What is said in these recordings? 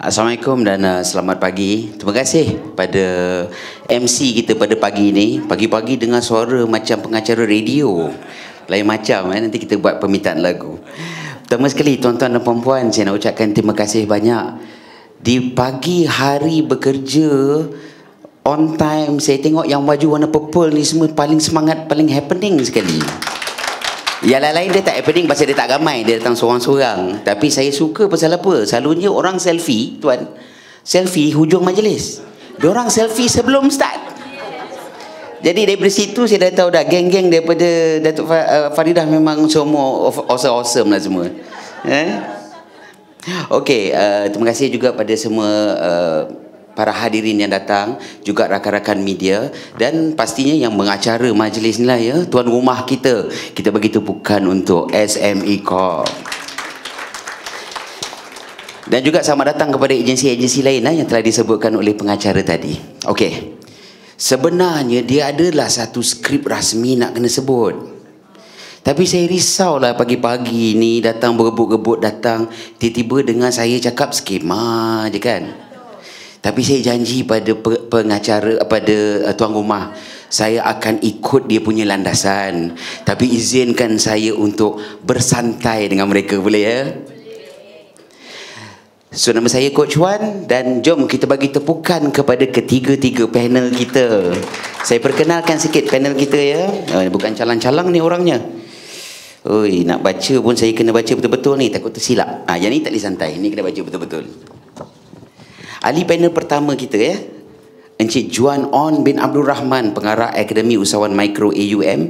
Assalamualaikum dan selamat pagi. Terima kasih pada MC kita pada pagi ini. Pagi-pagi dengar suara macam pengacara radio. Lain macam nanti kita buat permintaan lagu. Pertama sekali tuan-tuan dan puan-puan, saya nak ucapkan terima kasih banyak. Di pagi hari bekerja on time, saya tengok yang baju warna purple ni semua paling semangat, paling happening sekali. Yang lain-lain dia tak happening pasal dia tak ramai, dia datang seorang-seorang. Tapi saya suka pasal apa? Selalunya orang selfie, tuan, selfie hujung majlis. Diorang selfie sebelum start. Jadi daripada situ saya dah tahu dah, geng-geng daripada Datuk Faridah memang semua awesome lah semua. Okey, terima kasih juga pada semua para hadirin yang datang, juga rakan-rakan media, dan pastinya yang mengacara majlis ni lah ya, tuan rumah kita. Kita bagi tepukan untuk SME Corp. Dan juga selamat datang kepada agensi-agensi lain yang telah disebutkan oleh pengacara tadi. Okey, sebenarnya dia adalah satu skrip rasmi nak kena sebut. Tapi saya risaulah pagi-pagi ni datang berebut-rebut datang, tiba-tiba dengar saya cakap skema je kan. Tapi saya janji pada pengacara, pada tuan rumah, saya akan ikut dia punya landasan. Tapi izinkan saya untuk bersantai dengan mereka, boleh ya? So, nama saya Coach Wan dan jom kita bagi tepukan kepada ketiga-tiga panel kita. Saya perkenalkan sikit panel kita ya. Bukan calang-calang ni orangnya. Oi, nak baca pun saya kena baca betul-betul ni, takut tersilap. Yang ni tak boleh santai, ni kena baca betul-betul. Ahli panel pertama kita ya, Encik Juan On bin Abdul Rahman, pengarah Akademi Usahawan Mikro AUM,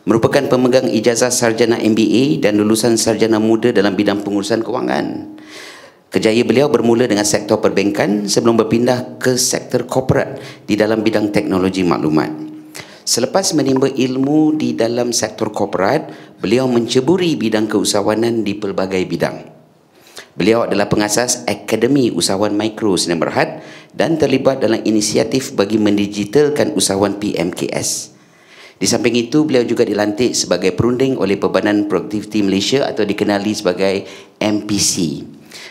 merupakan pemegang ijazah sarjana MBA dan lulusan sarjana muda dalam bidang pengurusan kewangan. Kerjaya beliau bermula dengan sektor perbankan sebelum berpindah ke sektor korporat di dalam bidang teknologi maklumat. Selepas menimba ilmu di dalam sektor korporat, beliau menceburi bidang keusahawanan di pelbagai bidang. Beliau adalah pengasas Akademi Usahawan Mikro Sdn Bhd dan terlibat dalam inisiatif bagi mendigitalkan usahawan PMKS. Di samping itu, beliau juga dilantik sebagai perunding oleh Perbanan Produktiviti Malaysia atau dikenali sebagai MPC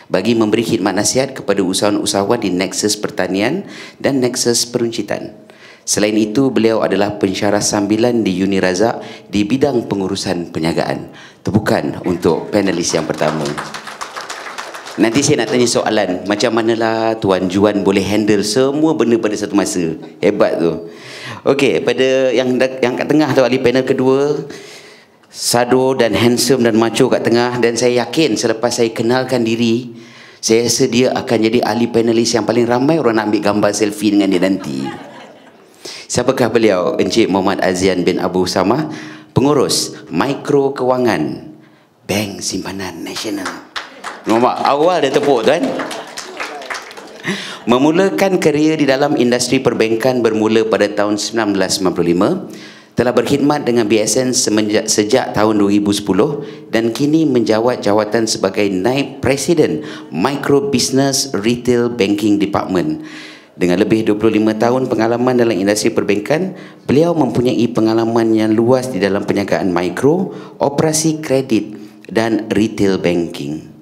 bagi memberi khidmat nasihat kepada usahawan-usahawan di Nexus Pertanian dan Nexus Peruncitan. Selain itu, beliau adalah pensyarah sambilan di Uni Razak di bidang pengurusan perniagaan. Tepukan untuk panelis yang pertama. Nanti saya nak tanya soalan, macam manalah Tuan Juan boleh handle semua benda pada satu masa. Hebat tu. Okey, pada yang kat tengah tu, ahli panel kedua, Sado dan handsome dan macho kat tengah, dan saya yakin selepas saya kenalkan diri, saya rasa dia akan jadi ahli panelis yang paling ramai orang nak ambil gambar selfie dengan dia nanti. Siapakah beliau? Encik Muhammad Azian bin Abu Samah, pengurus Mikro Kewangan Bank Simpanan Nasional. Nampak? Awal dia tepuk tuan. Memulakan kerjaya di dalam industri perbankan bermula pada tahun 1995. Telah berkhidmat dengan BSN sejak tahun 2010 dan kini menjawat jawatan sebagai Naib Presiden Micro Business Retail Banking Department. Dengan lebih 25 tahun pengalaman dalam industri perbankan, beliau mempunyai pengalaman yang luas di dalam perniagaan mikro, operasi kredit dan retail banking.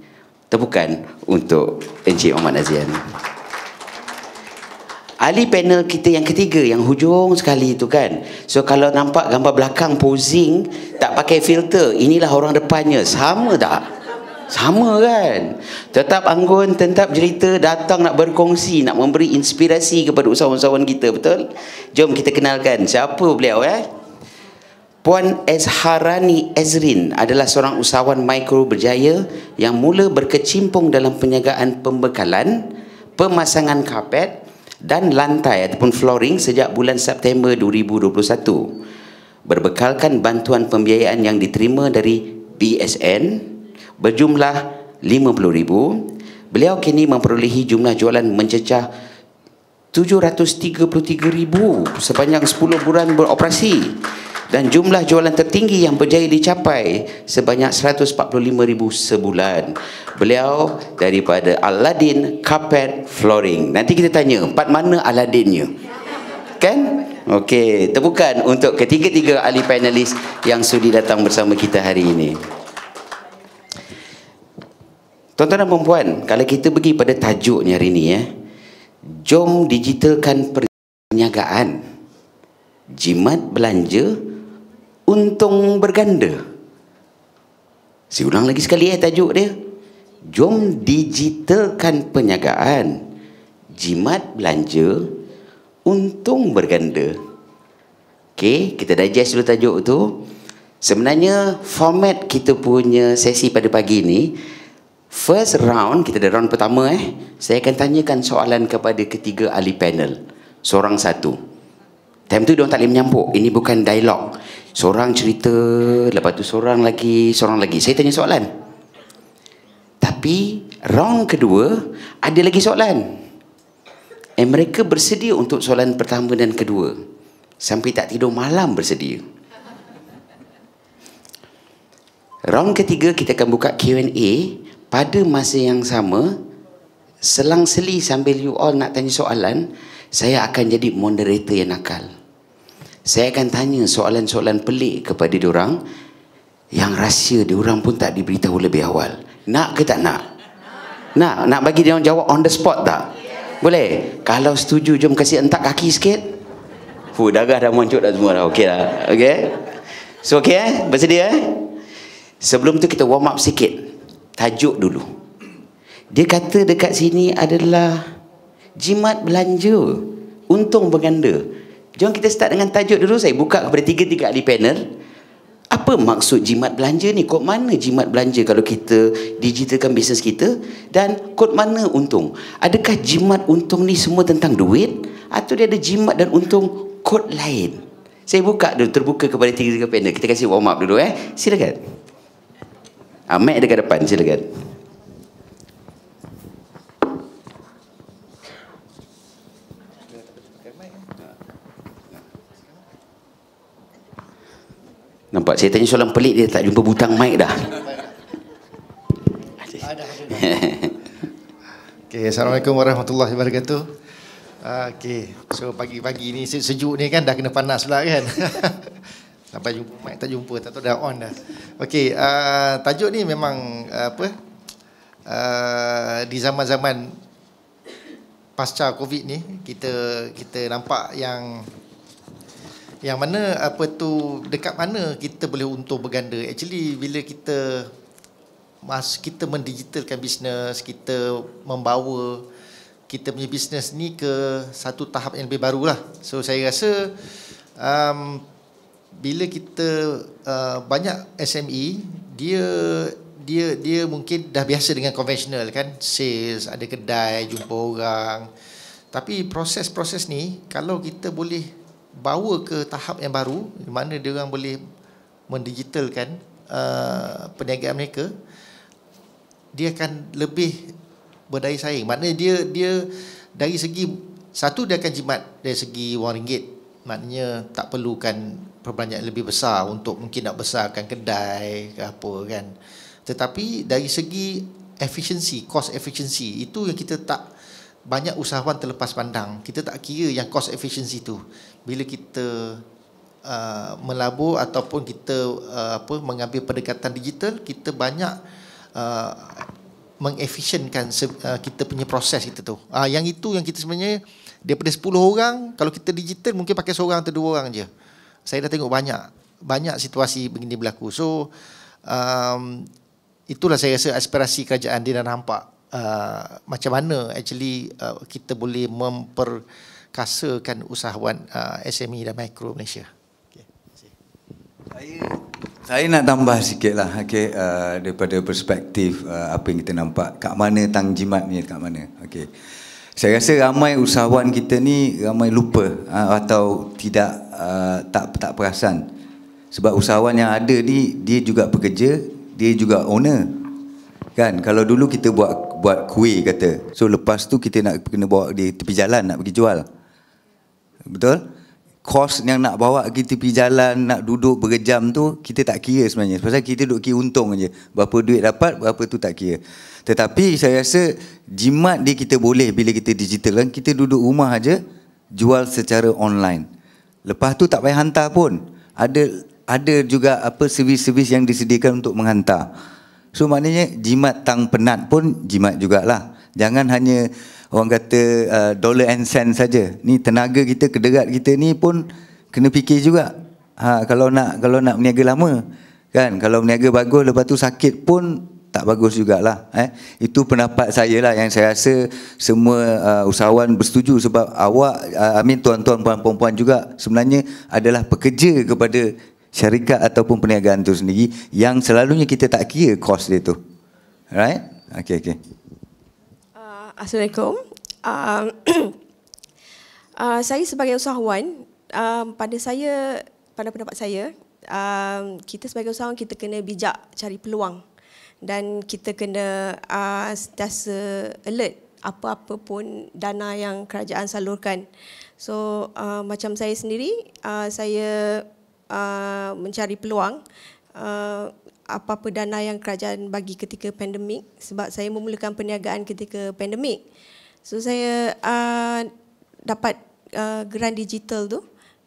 Tepukan untuk Encik Muhammad Azian. Ahli panel kita yang ketiga, yang hujung sekali itu kan. So kalau nampak gambar belakang posing tak pakai filter, inilah orang depannya. Sama tak? Sama kan? Tetap anggun, tetap cerita, datang nak berkongsi, nak memberi inspirasi kepada usahawan-usahawan kita, betul? Jom kita kenalkan siapa beliau Puan Ezharani Ezrin adalah seorang usahawan mikro berjaya yang mula berkecimpung dalam perniagaan pembekalan, pemasangan kapet dan lantai ataupun flooring sejak bulan September 2021. Berbekalkan bantuan pembiayaan yang diterima dari BSN berjumlah RM50,000, beliau kini memperolehi jumlah jualan mencecah RM733,000 sepanjang 10 bulan beroperasi. Dan jumlah jualan tertinggi yang berjaya dicapai sebanyak RM145,000 sebulan. Beliau daripada Aladdin Carpet Flooring. Nanti kita tanya, part mana Aladdinnya? Kan? Okey, tepukan untuk ketiga-tiga ahli panelis yang sudi datang bersama kita hari ini. Tuan-tuan dan puan-puan, kalau kita pergi pada tajuknya hari ni jom digitalkan perniagaan. Jimat belanja, untung berganda. Saya ulang lagi sekali tajuk dia. Jom digitalkan perniagaan. Jimat belanja, untung berganda. Okey, kita digest dulu tajuk tu. Sebenarnya format kita punya sesi pada pagi ni, first round, kita ada round pertama saya akan tanyakan soalan kepada ketiga ahli panel. Seorang satu. Time tu diorang tak boleh menyampuk. Ini bukan dialog. Seorang cerita, lepas tu seorang lagi. Saya tanya soalan. Tapi round kedua ada lagi soalan. Mereka bersedia untuk soalan pertama dan kedua. Sampai tak tidur malam bersedia. Round ketiga kita akan buka Q&A pada masa yang sama. Selang-seli sambil you all nak tanya soalan, saya akan jadi moderator yang nakal. Saya akan tanya soalan-soalan pelik kepada diorang yang rahsia diorang pun tak diberitahu lebih awal. Nak ke tak nak? Nak bagi diorang jawab on the spot tak? Boleh? Kalau setuju, jom kasih entak kaki sikit. Darah dah muncul dah semua dah. Okey dah. Okey? So okey bersedia Sebelum tu kita warm up sikit. Tajuk dulu. Dia kata dekat sini adalah jimat belanja, untung berganda. Jom kita start dengan tajuk dulu. Saya buka kepada tiga-tiga ahli panel. Apa maksud jimat belanja ni? Kod mana jimat belanja kalau kita digitalkan bisnes kita? Dan kod mana untung? Adakah jimat untung ni semua tentang duit? Atau dia ada jimat dan untung kod lain? Saya buka dulu, terbuka kepada tiga-tiga panel. Kita kasih warm up dulu Silakan. Mic dekat depan, silakan. Nampak saya tanya soalan pelik, dia tak jumpa butang mic dah. Okay, Assalamualaikum warahmatullahi wabarakatuh. Okay, so pagi-pagi ni sejuk ni kan, dah kena panas pula kan. Sampai jumpa mic tak jumpa, tak tahu dah on dah. Okay, tajuk ni memang di zaman-zaman pasca Covid ni kita nampak yang mana dekat mana kita boleh untung berganda. Actually bila kita mendigitalkan bisnes, kita membawa kita punya bisnes ni ke satu tahap yang lebih baru lah. So saya rasa bila kita banyak SME, dia mungkin dah biasa dengan konvensional kan, sales, ada kedai, jumpa orang. Tapi proses-proses ni kalau kita boleh bawa ke tahap yang baru, di mana dia orang boleh mendigitalkan perniagaan mereka, dia akan lebih berdaya saing. Maknanya dia dari segi satu, dia akan jimat dari segi RM1, maknanya tak perlukan perbelanjaan lebih besar untuk mungkin nak besarkan kedai ke apa kan. Tetapi dari segi efficiency, cost efficiency, itu yang kita tak banyak usahawan terlepas pandang. Kita tak kira yang cost efficiency tu. Bila kita melabur ataupun kita mengambil pendekatan digital, kita banyak mengefisienkan kita punya proses kita tu. Yang itu yang kita sebenarnya daripada 10 orang, kalau kita digital mungkin pakai seorang atau 2 orang je. Saya dah tengok banyak situasi begini berlaku. So itulah saya rasa aspirasi kerajaan. Dia dah nampak macam mana actually kita boleh memperkasakan usahawan SME dan mikro Malaysia. Saya nak tambah sikit lah, daripada perspektif apa yang kita nampak, kat mana tang jimat ni, kat mana. Saya rasa ramai usahawan kita ni ramai lupa atau tak perasan. Sebab usahawan yang ada ni, dia juga pekerja, dia juga owner. Kan, kalau dulu kita buat kuih kata, so lepas tu kita nak kena bawa di tepi jalan nak pergi jual. Betul? Kos yang nak bawa kita tepi jalan, nak duduk berjam tu, kita tak kira sebenarnya. Pasal kita duduk kira untung aja. Berapa duit dapat, berapa tu tak kira. Tetapi saya rasa jimat dia kita boleh bila kita digital kan, kita duduk rumah aja jual secara online. Lepas tu tak payah hantar pun. Ada juga servis-servis yang disediakan untuk menghantar. So maknanya jimat tang penat pun jimat jugalah. Jangan hanya orang kata dollar and cent saja. Ni tenaga kita, kederat kita ni pun kena fikir juga. Kalau nak berniaga lama kan, kalau berniaga bagus lepas tu sakit pun tak bagus jugalah. Itu pendapat saya lah, yang saya rasa semua usahawan bersetuju, sebab awak tuan-tuan puan-puan juga sebenarnya adalah pekerja kepada syarikat ataupun perniagaan tu sendiri, yang selalunya kita tak kira kos dia tu. Right? Okay. Assalamualaikum. Saya sebagai usahawan, pada pendapat saya, kita sebagai usahawan kita kena bijak cari peluang, dan kita kena sentiasa alert apa-apa pun dana yang kerajaan salurkan. So macam saya sendiri, saya mencari peluang apa-apa dana yang kerajaan bagi ketika pandemik, sebab saya memulakan perniagaan ketika pandemik. So saya dapat geran digital tu,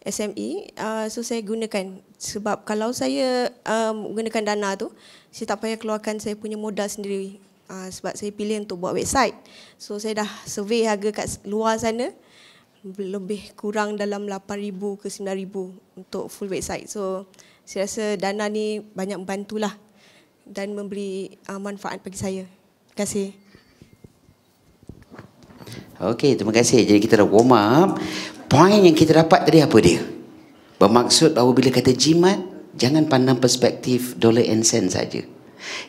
SME, so saya gunakan, sebab kalau saya menggunakan dana tu, saya tak payah keluarkan saya punya modal sendiri, sebab saya pilih untuk buat website. So saya dah survey harga kat luar sana, lebih kurang dalam 8,000 ke 9,000 untuk full website. So saya rasa dana ni banyak membantulah dan memberi manfaat bagi saya. Terima kasih. Okey, terima kasih. Jadi kita dah warm up. Poin yang kita dapat tadi apa dia? Bermaksud bahawa bila kata jimat, jangan pandang perspektif dollar and cent saja.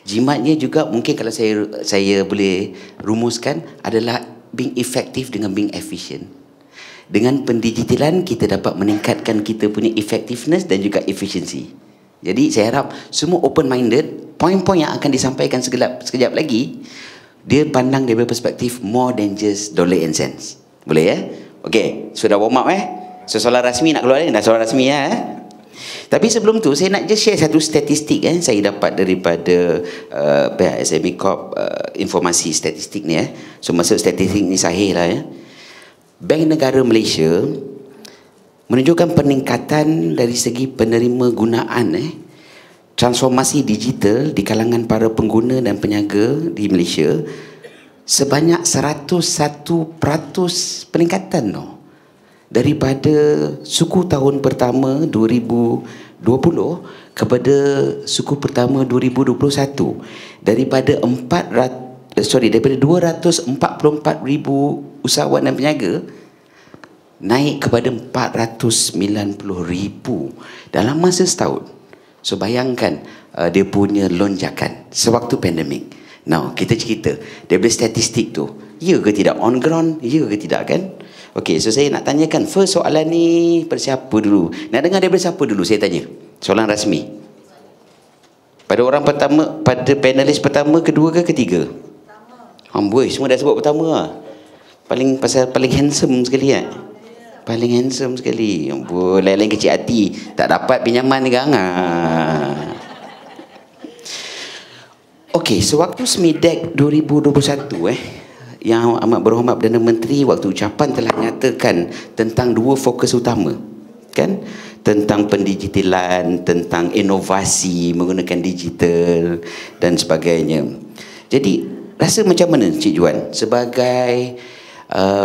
Jimatnya juga mungkin kalau saya boleh rumuskan adalah being effective dengan being efficient. Dengan pendigitalan kita dapat meningkatkan kita punya effectiveness dan juga efficiency. Jadi saya harap semua open minded. Poin-poin yang akan disampaikan sekejap lagi, dia pandang dari perspektif more than just dollar and cents. Boleh ya? Okey, sudah warm up So soalan rasmi nak keluar ni, dah soalan rasmi Tapi sebelum tu saya nak just share satu statistik saya dapat daripada pihak SME Corp, informasi statistik ni So maksud statistik ni sahih lah Bank Negara Malaysia menunjukkan peningkatan dari segi penerima gunaan transformasi digital di kalangan para pengguna dan peniaga di Malaysia sebanyak 101% peningkatan daripada suku tahun pertama 2020 kepada suku pertama 2021, daripada 244,000 usahawan dan peniaga naik kepada 490,000 dalam masa setahun. So bayangkan dia punya lonjakan sewaktu pandemik. Now kita cerita daripada statistik tu, ya ke tidak, on ground, ya ke tidak kan? Okey, so saya nak tanyakan first soalan ni pada siapa dulu? Nak dengar daripada siapa dulu saya tanya? Soalan rasmi. Pada orang pertama, pada panelis pertama, kedua ke ketiga? Amboi, semua dah sebut pertama Paling handsome sekali Paling handsome sekali. Amboi, lain-lain kecil hati, tak dapat pinjaman ni kan. Okey, sewaktu SMIDEC 2021 yang amat berhormat Perdana Menteri waktu ucapan telah nyatakan tentang dua fokus utama kan, tentang pendigitalan, tentang inovasi menggunakan digital dan sebagainya. Jadi rasa macam mana Cik Juan sebagai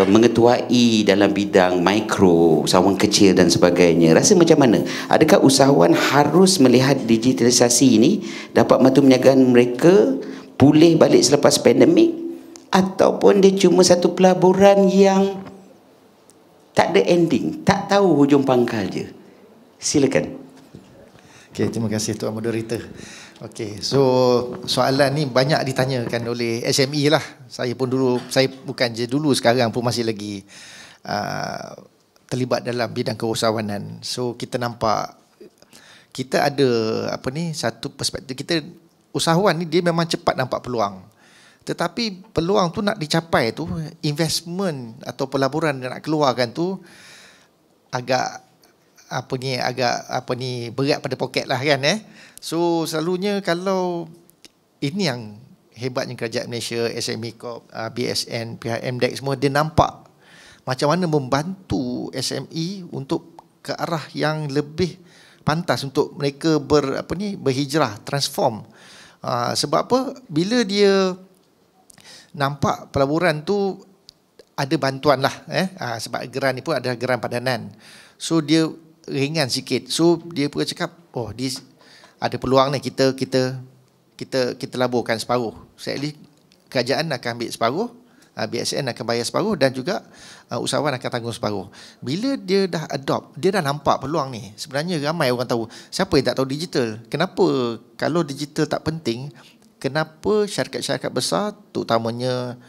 mengetuai dalam bidang mikro, usahawan kecil dan sebagainya, rasa macam mana? Adakah usahawan harus melihat digitalisasi ini dapat membantu perniagaan mereka pulih balik selepas pandemik, ataupun dia cuma satu pelaburan yang tak ada ending, tak tahu hujung pangkal je? Silakan. Okey, terima kasih Tuan Moderator. Okey, so soalan ni banyak ditanyakan oleh SME lah. Saya pun dulu, saya bukan je dulu, sekarang pun masih lagi terlibat dalam bidang keusahawanan. So kita nampak kita ada satu perspektif, kita usahawan ni dia memang cepat nampak peluang. Tetapi peluang tu nak dicapai tu, investment atau pelaburan yang nak keluarkan tu agak berat pada poket lah kan So selalunya kalau ini yang hebatnya kerajaan Malaysia, SME Corp, BSN, pihak MDEC semua, dia nampak macam mana membantu SME untuk ke arah yang lebih pantas untuk mereka berhijrah, transform Sebab apa? Bila dia nampak pelaburan tu ada bantuan lah, sebab geran ni pun ada geran padanan, so dia ringan sikit. So dia pun cakap, oh dia ada peluang ni, kita laburkan separuh. So at least kerajaan akan ambil separuh, BSN akan bayar separuh, dan juga usahawan akan tanggung separuh. Bila dia dah adopt, dia dah nampak peluang ni. Sebenarnya ramai orang tahu. Siapa yang tak tahu digital? Kenapa kalau digital tak penting, kenapa syarikat-syarikat besar, terutamanya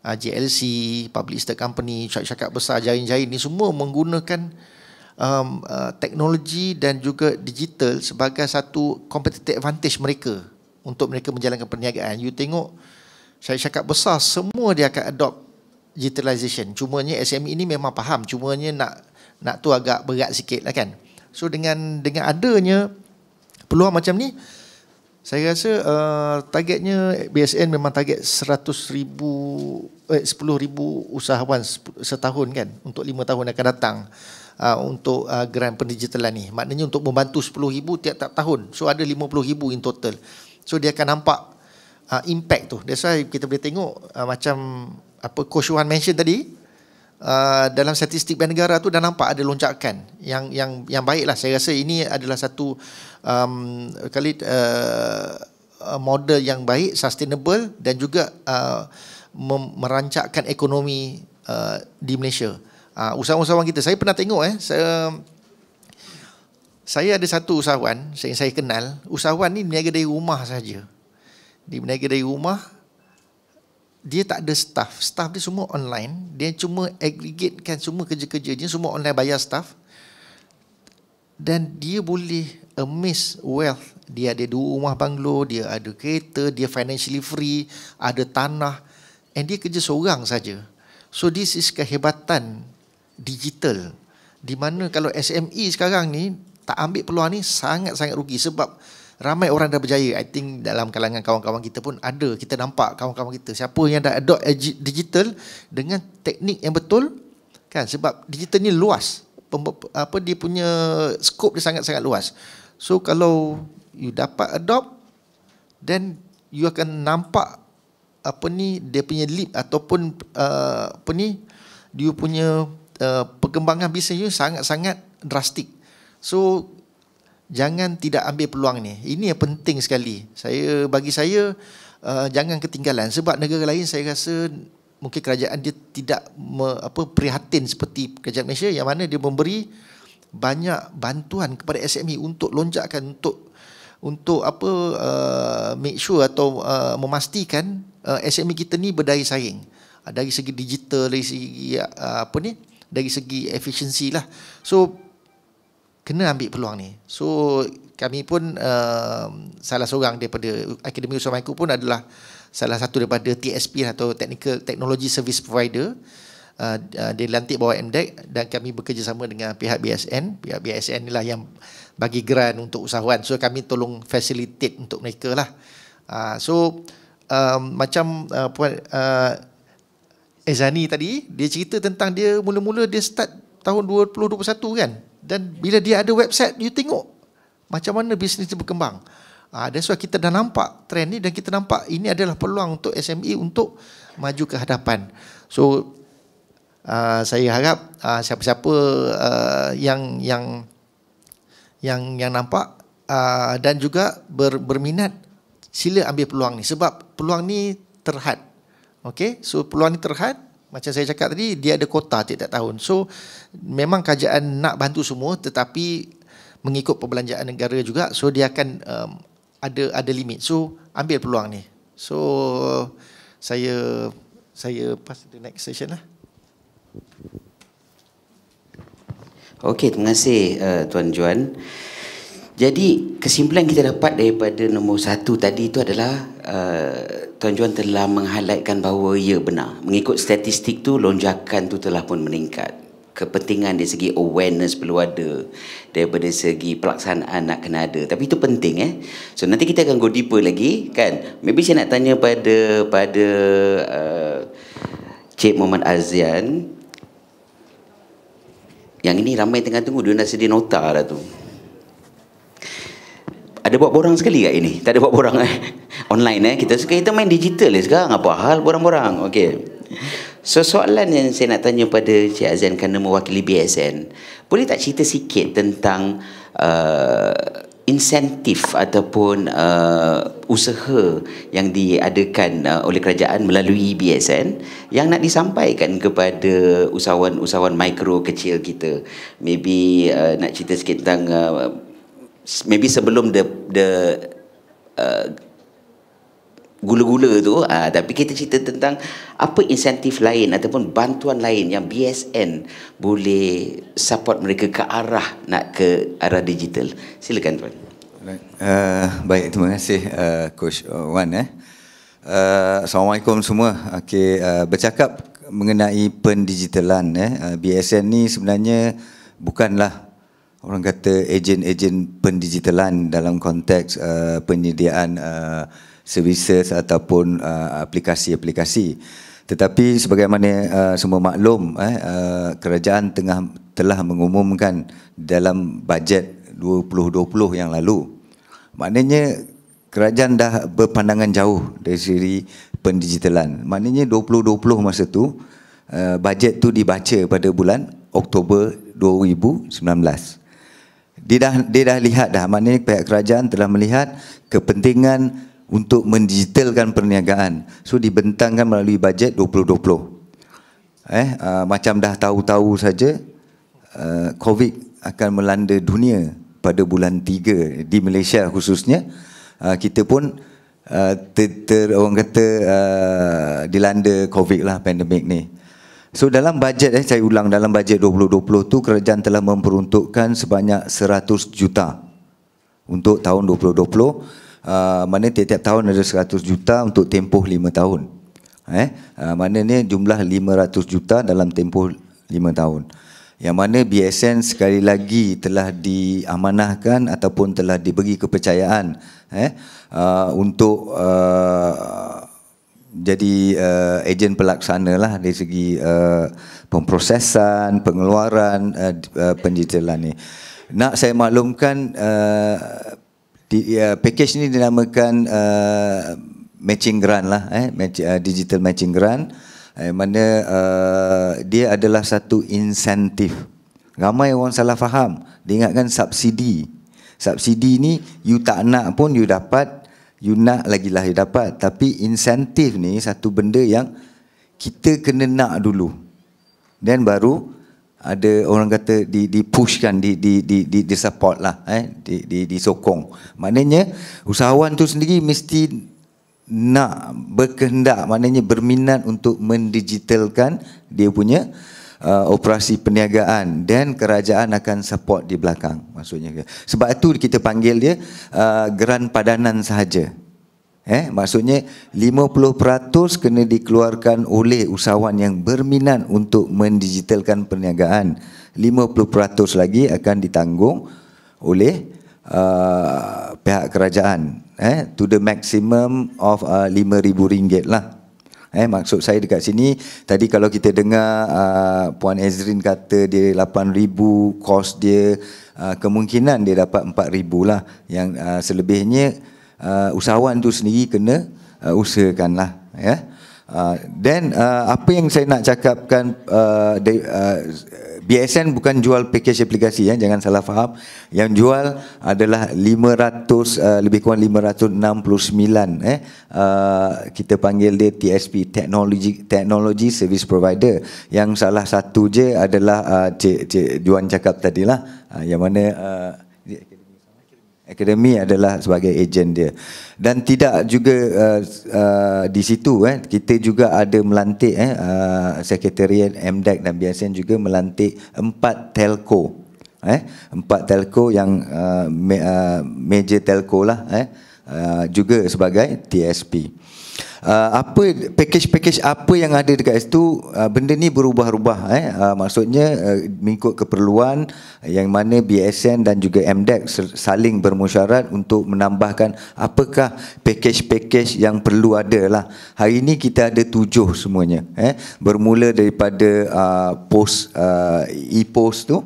JLC, Public Listed Company, syarikat besar, jaring-jaring ni semua menggunakan teknologi dan juga digital sebagai satu competitive advantage mereka untuk mereka menjalankan perniagaan. You tengok syarikat besar semua dia akan adopt digitalization. Cumanya SME ini memang faham, cumanya nak tu agak berat sikit lah kan. So dengan adanya peluang macam ni, saya rasa targetnya BSN memang target 10,000 usahawan setahun kan, untuk 5 tahun akan datang, untuk geran pendigitalan ni. Maknanya untuk membantu 10,000 tiap-tiap tahun. So ada 50,000 in total. So dia akan nampak impact tu. That's why kita boleh tengok macam apa Coach Wan mention tadi, dalam statistik bank negara tu dah nampak ada lonjakan yang baik lah. Saya rasa ini adalah satu model yang baik, sustainable, dan juga merancangkan ekonomi di Malaysia. Usahawan-usahawan kita, saya pernah tengok saya ada satu usahawan yang saya kenal. Usahawan ni berniaga dari rumah saja. Dia berniaga dari rumah, dia tak ada staff dia semua online. Dia cuma aggregatekan semua kerja-kerja dia semua online, bayar staff, dan dia boleh amaze wealth. Dia ada 2 rumah banglo, dia ada kereta, dia financially free, ada tanah, and dia kerja seorang saja. So this is kehebatan digital, di mana kalau SME sekarang ni tak ambil peluang ni, sangat-sangat rugi. Sebab ramai orang dah berjaya. I think dalam kalangan kawan-kawan kita pun ada, kita nampak kawan-kawan kita siapa yang dah adopt digital dengan teknik yang betul kan. Sebab digital ni luas, dia punya scope dia sangat-sangat luas. So kalau you dapat adopt, then you akan nampak dia punya leap ataupun dia punya perkembangan bisnes you sangat-sangat drastik. So jangan tidak ambil peluang ni. Ini yang penting sekali. Bagi saya jangan ketinggalan. Sebab negara lain saya rasa mungkin kerajaan dia tidak prihatin seperti kerajaan Malaysia, yang mana dia memberi banyak bantuan kepada SME untuk lonjakkan, untuk make sure atau memastikan SME kita ni berdaya saing dari segi digital, dari segi dari segi efisiensi lah. So kena ambil peluang ni. So kami pun salah seorang daripada Akademi Usaha Mikro pun adalah salah satu daripada TSP atau Technology Service Provider. Dia lantik bawah MDEC, dan kami bekerjasama dengan pihak BSN. Pihak BSN inilah yang bagi grant untuk usahawan. So kami tolong facilitate untuk mereka lah. Macam Puan Ezani tadi, dia cerita tentang dia mula-mula dia start tahun 2021 kan. Dan bila dia ada website, you tengok macam mana bisnes itu berkembang. That's why kita dah nampak trend ni, dan kita nampak ini adalah peluang untuk SME untuk maju ke hadapan. So saya harap siapa-siapa yang nampak dan juga berminat, sila ambil peluang ni. Sebab peluang ni terhad. Okay, so peluang ni terhad. Macam saya cakap tadi, dia ada kota tiap-tiap tahun. So memang kerajaan nak bantu semua, tetapi mengikut perbelanjaan negara juga. So dia akan ada limit. So ambil peluang ni. So saya pass to the next session lah. Okey, terima kasih Tuan Juan. Jadi kesimpulan kita dapat daripada nombor 1 tadi itu adalah Tuan Juan telah meng-highlightkan bahawa ia benar. Mengikut statistik tu, lonjakan tu telah pun meningkat. Kepentingan dari segi awareness perlu ada, daripada segi pelaksanaan nak kena ada. Tapi itu penting So nanti kita akan go deeper lagi kan. Maybe saya nak tanya pada Cik Muhammad Azian. Yang ini ramai tengah tunggu, dia dah sedia nota dah tu. Ada buat borang sekali kat ini? Tak ada buat borang online kita main digital sekarang, apa hal borang-borang. Okey. So soalan yang saya nak tanya pada Cik Azan kerana mewakili BSN, boleh tak cerita sikit tentang insentif ataupun usaha yang diadakan oleh kerajaan melalui BSN yang nak disampaikan kepada usahawan-usahawan mikro kecil kita. Maybe nak cerita sikit tentang maybe sebelum the gula-gula tu, tapi kita cerita tentang apa insentif lain ataupun bantuan lain yang BSN boleh support mereka ke arah digital. Silakan tuan. Baik, terima kasih Coach Wan. Assalamualaikum semua. Okey, bercakap mengenai pendigitalan, BSN ni sebenarnya bukanlah orang kata ejen-ejen pendigitalan dalam konteks penyediaan services ataupun aplikasi-aplikasi. Tetapi sebagaimana semua maklum, kerajaan telah mengumumkan dalam bajet 2020 yang lalu. Maknanya kerajaan dah berpandangan jauh dari segi pendigitalan. Maknanya 2020 masa tu bajet tu dibaca pada bulan Oktober 2019. Dia dah lihat dah, maknanya pihak kerajaan telah melihat kepentingan untuk mendigitalkan perniagaan. So dibentangkan melalui bajet 2020. Macam dah tahu-tahu saja COVID akan melanda dunia pada bulan 3 di Malaysia khususnya. Kita pun orang kata dilanda COVID lah, pandemik ni. So dalam bajet, saya ulang, dalam bajet 2020 tu kerajaan telah memperuntukkan sebanyak 100 juta untuk tahun 2020. Mana tiap-tiap tahun ada 100 juta untuk tempoh 5 tahun. Maknanya jumlah 500 juta dalam tempoh 5 tahun. Yang mana BSN sekali lagi telah diamanahkan ataupun telah diberi kepercayaan untuk jadi ejen pelaksana lah dari segi pemprosesan, pengeluaran pendigitalan ni. Nak saya maklumkan, package ni dinamakan matching grant lah, digital matching grant, mana dia adalah satu insentif. Ramai orang salah faham, dia ingatkan subsidi. Subsidi ni you tak nak pun you dapat, you nak lagi lah you dapat. Tapi insentif ni satu benda yang kita kena nak dulu, dan baru ada orang kata di-pushkan, di support lah, disokong. Maknanya usahawan tu sendiri mesti nak, berkehendak, maknanya berminat untuk mendigitalkan dia punya operasi perniagaan, dan kerajaan akan support di belakang, maksudnya. Sebab itu kita panggil dia geran padanan sahaja. Maksudnya 50% kena dikeluarkan oleh usahawan yang berminat untuk mendigitalkan perniagaan. 50% lagi akan ditanggung oleh pihak kerajaan, to the maximum of RM5,000 lah. Maksud saya dekat sini, tadi kalau kita dengar Puan Ezrin kata dia 8,000 kos dia, kemungkinan dia dapat 4,000 lah. Yang selebihnya usahawan tu sendiri kena usahakanlah, dan apa yang saya nak cakapkan, BSN bukan jual package aplikasi, jangan salah faham. Yang jual adalah 500, lebih kurang 569, kita panggil dia TSP, Technology Service Provider. Yang salah satu je adalah Cik Juan cakap tadilah, yang mana Akademi adalah sebagai ejen dia. Dan tidak juga di situ, kita juga ada melantik, Sekretariat MDEC dan BSN juga melantik 4 telco. 4 telco yang major telco lah, juga sebagai TSP. Apa package apa yang ada dekat situ, benda ni berubah-ubah, maksudnya mengikut keperluan, yang mana BSN dan juga MDEC saling bermusyarat untuk menambahkan apakah package yang perlu ada lah. Hari ini kita ada 7 semuanya, bermula daripada post, e-post tu,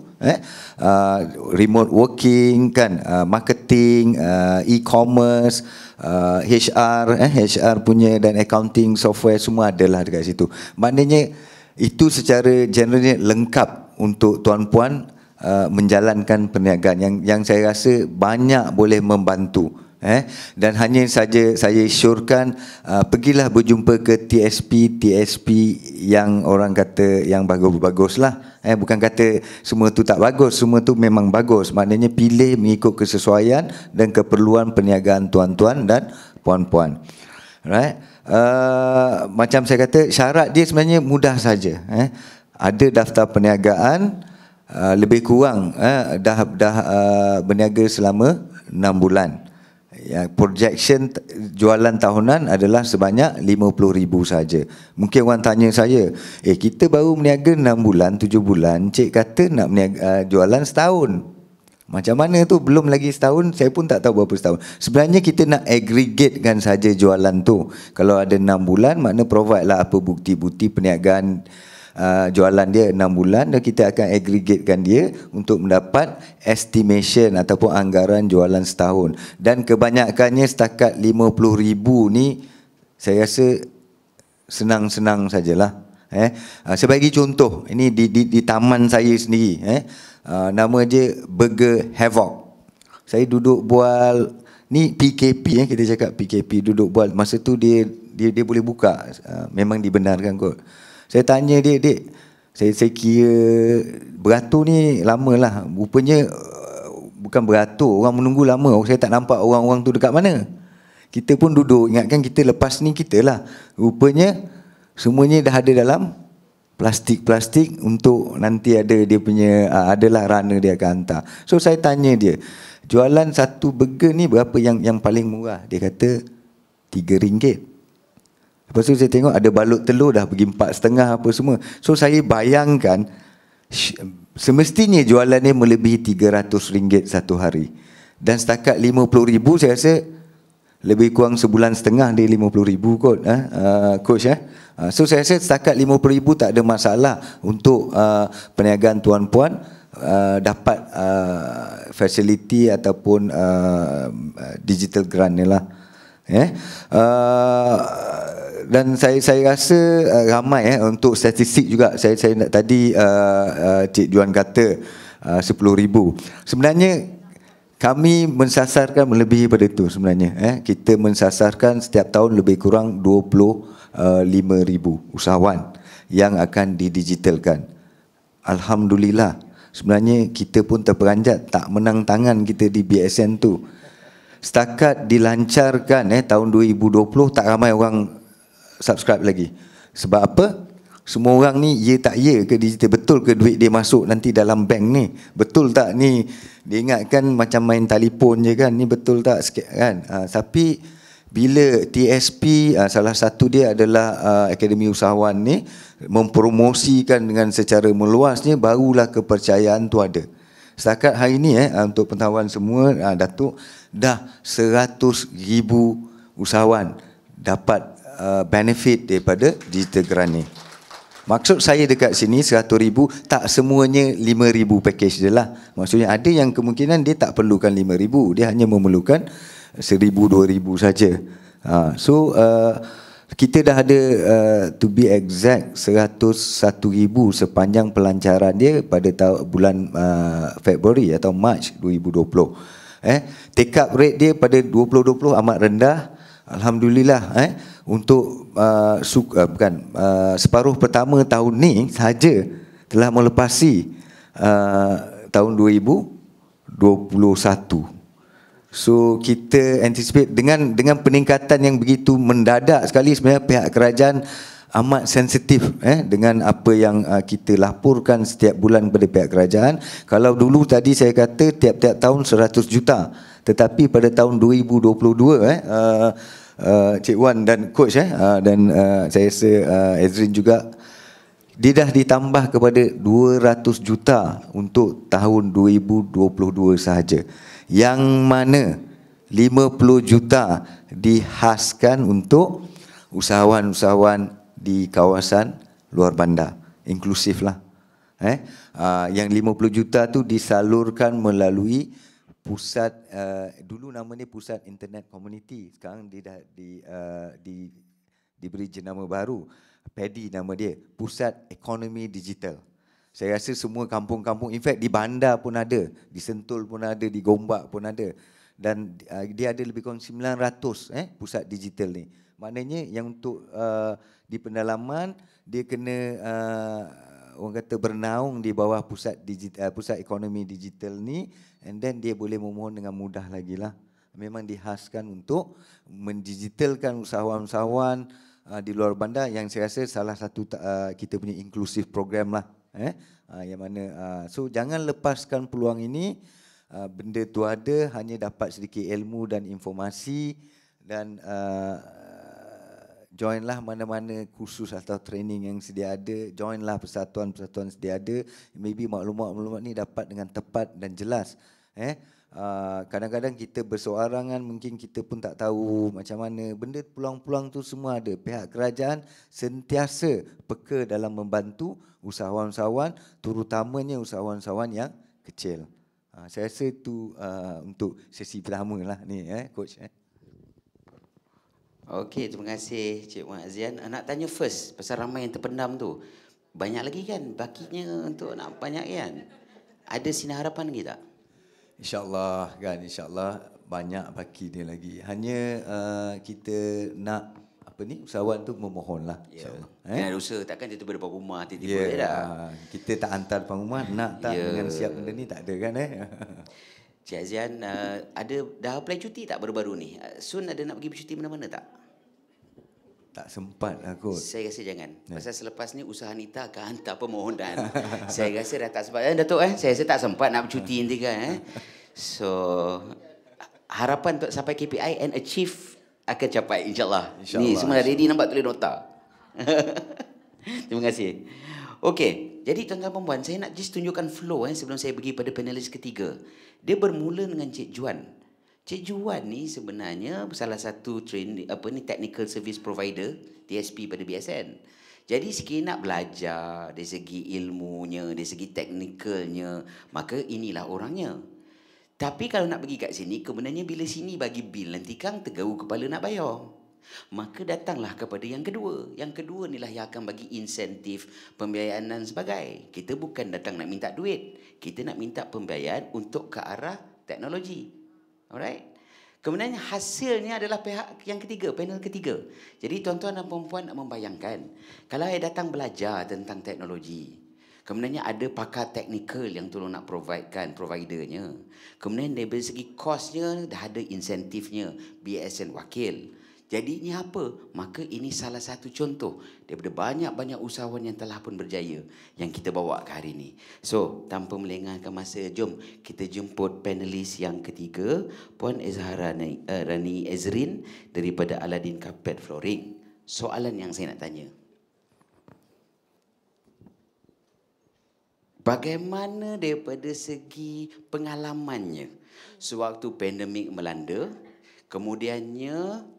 remote working kan, marketing, e-commerce, HR punya dan accounting software semua adalah dekat situ. Maknanya itu secara generally lengkap untuk tuan-puan menjalankan perniagaan yang saya rasa banyak boleh membantu. Dan hanya saja saya syorkan pergilah berjumpa ke TSP yang orang kata yang bagus-bagus lah. Bukan kata semua tu tak bagus, semua tu memang bagus. Maknanya pilih mengikut kesesuaian dan keperluan perniagaan tuan-tuan dan puan-puan. Right? Macam saya kata, syarat dia sebenarnya mudah saja. Ada daftar perniagaan, lebih kurang dah berniaga selama 6 bulan. Ya, projection jualan tahunan adalah sebanyak 50,000 saja. Mungkin orang tanya saya, kita baru berniaga 6 bulan, 7 bulan, cik kata nak jualan setahun. Macam mana tu? Belum lagi setahun, saya pun tak tahu berapa setahun. Sebenarnya kita nak aggregatekan saja jualan tu. Kalau ada 6 bulan, makna provide lah apa bukti-bukti perniagaan jualan dia 6 bulan, dan kita akan aggregatekan dia untuk mendapat estimation ataupun anggaran jualan setahun. Dan kebanyakannya setakat 50,000 ni saya rasa senang-senang sajalah. Saya bagi contoh, ini di taman saya sendiri, nama dia Burger Havoc. Saya duduk bual ni PKP, kita cakap PKP, duduk bual. Masa tu dia boleh buka, memang dibenarkan kot. Saya tanya dia, "Dek, saya kira beratur ni lama lah. Rupanya bukan beratur, orang menunggu lama. Saya tak nampak orang-orang tu dekat mana. Kita pun duduk, ingatkan kita lepas ni kita lah. Rupanya semuanya dah ada dalam plastik-plastik untuk nanti ada dia punya, adalah runner dia akan hantar." So saya tanya dia, "Jualan satu burger ni berapa yang paling murah?" Dia kata RM3. Lepas tu saya tengok ada balut telur dah pergi 4,5 apa semua. So saya bayangkan semestinya jualan ni melebihi RM300 satu hari. Dan setakat 50,000 saya rasa lebih kurang sebulan setengah dia 50,000 kot, coach. So saya rasa setakat 50,000 tak ada masalah untuk perniagaan tuan-puan dapat fasiliti ataupun digital grant ni lah. Dan saya rasa ramai untuk statistik juga. Saya tadi Cik Juan kata 10,000. Sebenarnya kami mensasarkan melebihi pada itu sebenarnya. Kita mensasarkan setiap tahun lebih kurang 25,000 usahawan yang akan didigitalkan. Alhamdulillah. Sebenarnya kita pun terperanjat tak menang tangan kita di BSN tu. Setakat dilancarkan tahun 2020 tak ramai orang subscribe lagi. Sebab apa? Semua orang ni ya tak ya ke digital, betul ke duit dia masuk nanti dalam bank ni, betul tak ni, dia ingatkan macam main telefon je kan, ni betul tak sikit kan. Tapi bila TSP, salah satu dia adalah Akademi Usahawan ni mempromosikan dengan secara meluasnya, barulah kepercayaan tu ada. Setakat hari ni untuk pengetahuan semua, Datuk, dah 100,000 usahawan dapat benefit daripada digital grant ni. Maksud saya dekat sini 100,000, tak semuanya 5,000 package je lah. Maksudnya ada yang kemungkinan dia tak perlukan 5,000, dia hanya memerlukan 1,000, 2,000 saja. So kita dah ada to be exact 101,000 sepanjang pelancaran dia pada bulan Februari atau Mac 2020. Take up rate dia pada 2020 amat rendah. Alhamdulillah, untuk separuh pertama tahun ni saja telah melepasi tahun 2021. So kita anticipate dengan peningkatan yang begitu mendadak sekali. Sebenarnya pihak kerajaan amat sensitif dengan apa yang kita laporkan setiap bulan kepada pihak kerajaan. Kalau dulu tadi saya kata tiap-tiap tahun 100 juta, tetapi pada tahun 2022 Cik Wan dan coach dan saya rasa Ezrin juga, dia dah ditambah kepada 200 juta untuk tahun 2022 sahaja, yang mana 50 juta dihaskan untuk usahawan-usahawan di kawasan luar bandar, inklusif lah. Yang 50 juta tu disalurkan melalui pusat dulu nama ni Pusat Internet Community, sekarang dia dah diberi jenama baru, PADI nama dia, Pusat Ekonomi Digital. Saya rasa semua kampung-kampung, in fact di Bandar pun ada, di Sentul pun ada, di Gombak pun ada, dan dia ada lebih kurang 900 pusat digital ni. Maknanya yang untuk di pendalaman dia kena orang kata bernaung di bawah pusat ekonomi digital ni, and then dia boleh memohon dengan mudah lagi lah. Memang dihaskan untuk mendigitalkan usahawan-usahawan di luar bandar, yang saya rasa salah satu kita punya inklusif program lah. Yang mana so jangan lepaskan peluang ini. Benda tu ada, hanya dapat sedikit ilmu dan informasi, dan joinlah mana-mana kursus atau training yang sedia ada, joinlah persatuan-persatuan sedia ada, maybe maklumat-maklumat ni dapat dengan tepat dan jelas. Kadang-kadang kita berseorangan, mungkin kita pun tak tahu macam mana. Benda peluang-peluang tu semua ada. Pihak kerajaan sentiasa peka dalam membantu usahawan-usahawan, terutamanya usahawan-usahawan yang kecil. Saya rasa itu untuk sesi pertama lah ni, Coach. Okey, terima kasih Cik Wan Azian. Nak tanya first, pasal ramai yang terpendam tu. Banyak lagi kan bakinya untuk nak banyak kan? Ada sinar harapan lagi tak? InsyaAllah kan, insyaAllah banyak baki dia lagi. Hanya kita nak usahawan tu memohon lah. Kan ada usaha, takkan dia tu berdepan rumah tiba-tiba dia dah. Kita tak hantar depan rumah, nak tak dengan siap benda ni, tak ada kan. Cik Azian, ada dah apply cuti tak baru-baru ni? Soon ada nak pergi bercuti mana-mana tak? Tak sempat lah kot. Saya rasa jangan. Pasal selepas ni usaha Nita akan hantar permohonan. Saya rasa dah tak sempat. Datuk, saya rasa tak sempat nak bercuti nanti kan. So, harapan untuk sampai KPI and achieve akan capai insyaAllah. Ni semua dah ready, nampak tulis nota. Terima kasih. Okey, jadi tuan-tuan dan puan, saya nak just tunjukkan flow sebelum saya pergi pada panelis ketiga. Dia bermula dengan Cik Juan. Cik Juan ni sebenarnya salah satu technical service provider, TSP pada BSN. Jadi sekiranya nak belajar dari segi ilmunya, dari segi teknikalnya, maka inilah orangnya. Tapi kalau nak pergi kat sini, kebenarnya bila sini bagi bil, nanti Kang tergaru kepala nak bayar. Maka datanglah kepada yang kedua. Yang kedua inilah yang akan bagi insentif, pembiayaan dan sebagainya. Kita bukan datang nak minta duit. Kita nak minta pembiayaan untuk ke arah teknologi. Alright? Kemudian hasilnya adalah pihak yang ketiga, panel ketiga. Jadi tuan-tuan dan puan-puan nak membayangkan, kalau saya datang belajar tentang teknologi, kemudian ada pakar teknikal yang tolong nak providekan providernya. Kemudian dari segi kosnya dah ada insentifnya, BSN wakil. Jadi ini apa? Maka ini salah satu contoh daripada banyak-banyak usahawan yang telah pun berjaya yang kita bawa ke hari ini. So, tanpa melengahkan masa, jom kita jemput panelis yang ketiga, Puan Ezhara Rani Ezrin daripada Aladdin Carpet Flooring. Soalan yang saya nak tanya, bagaimana daripada segi pengalamannya sewaktu pandemik melanda, kemudiannya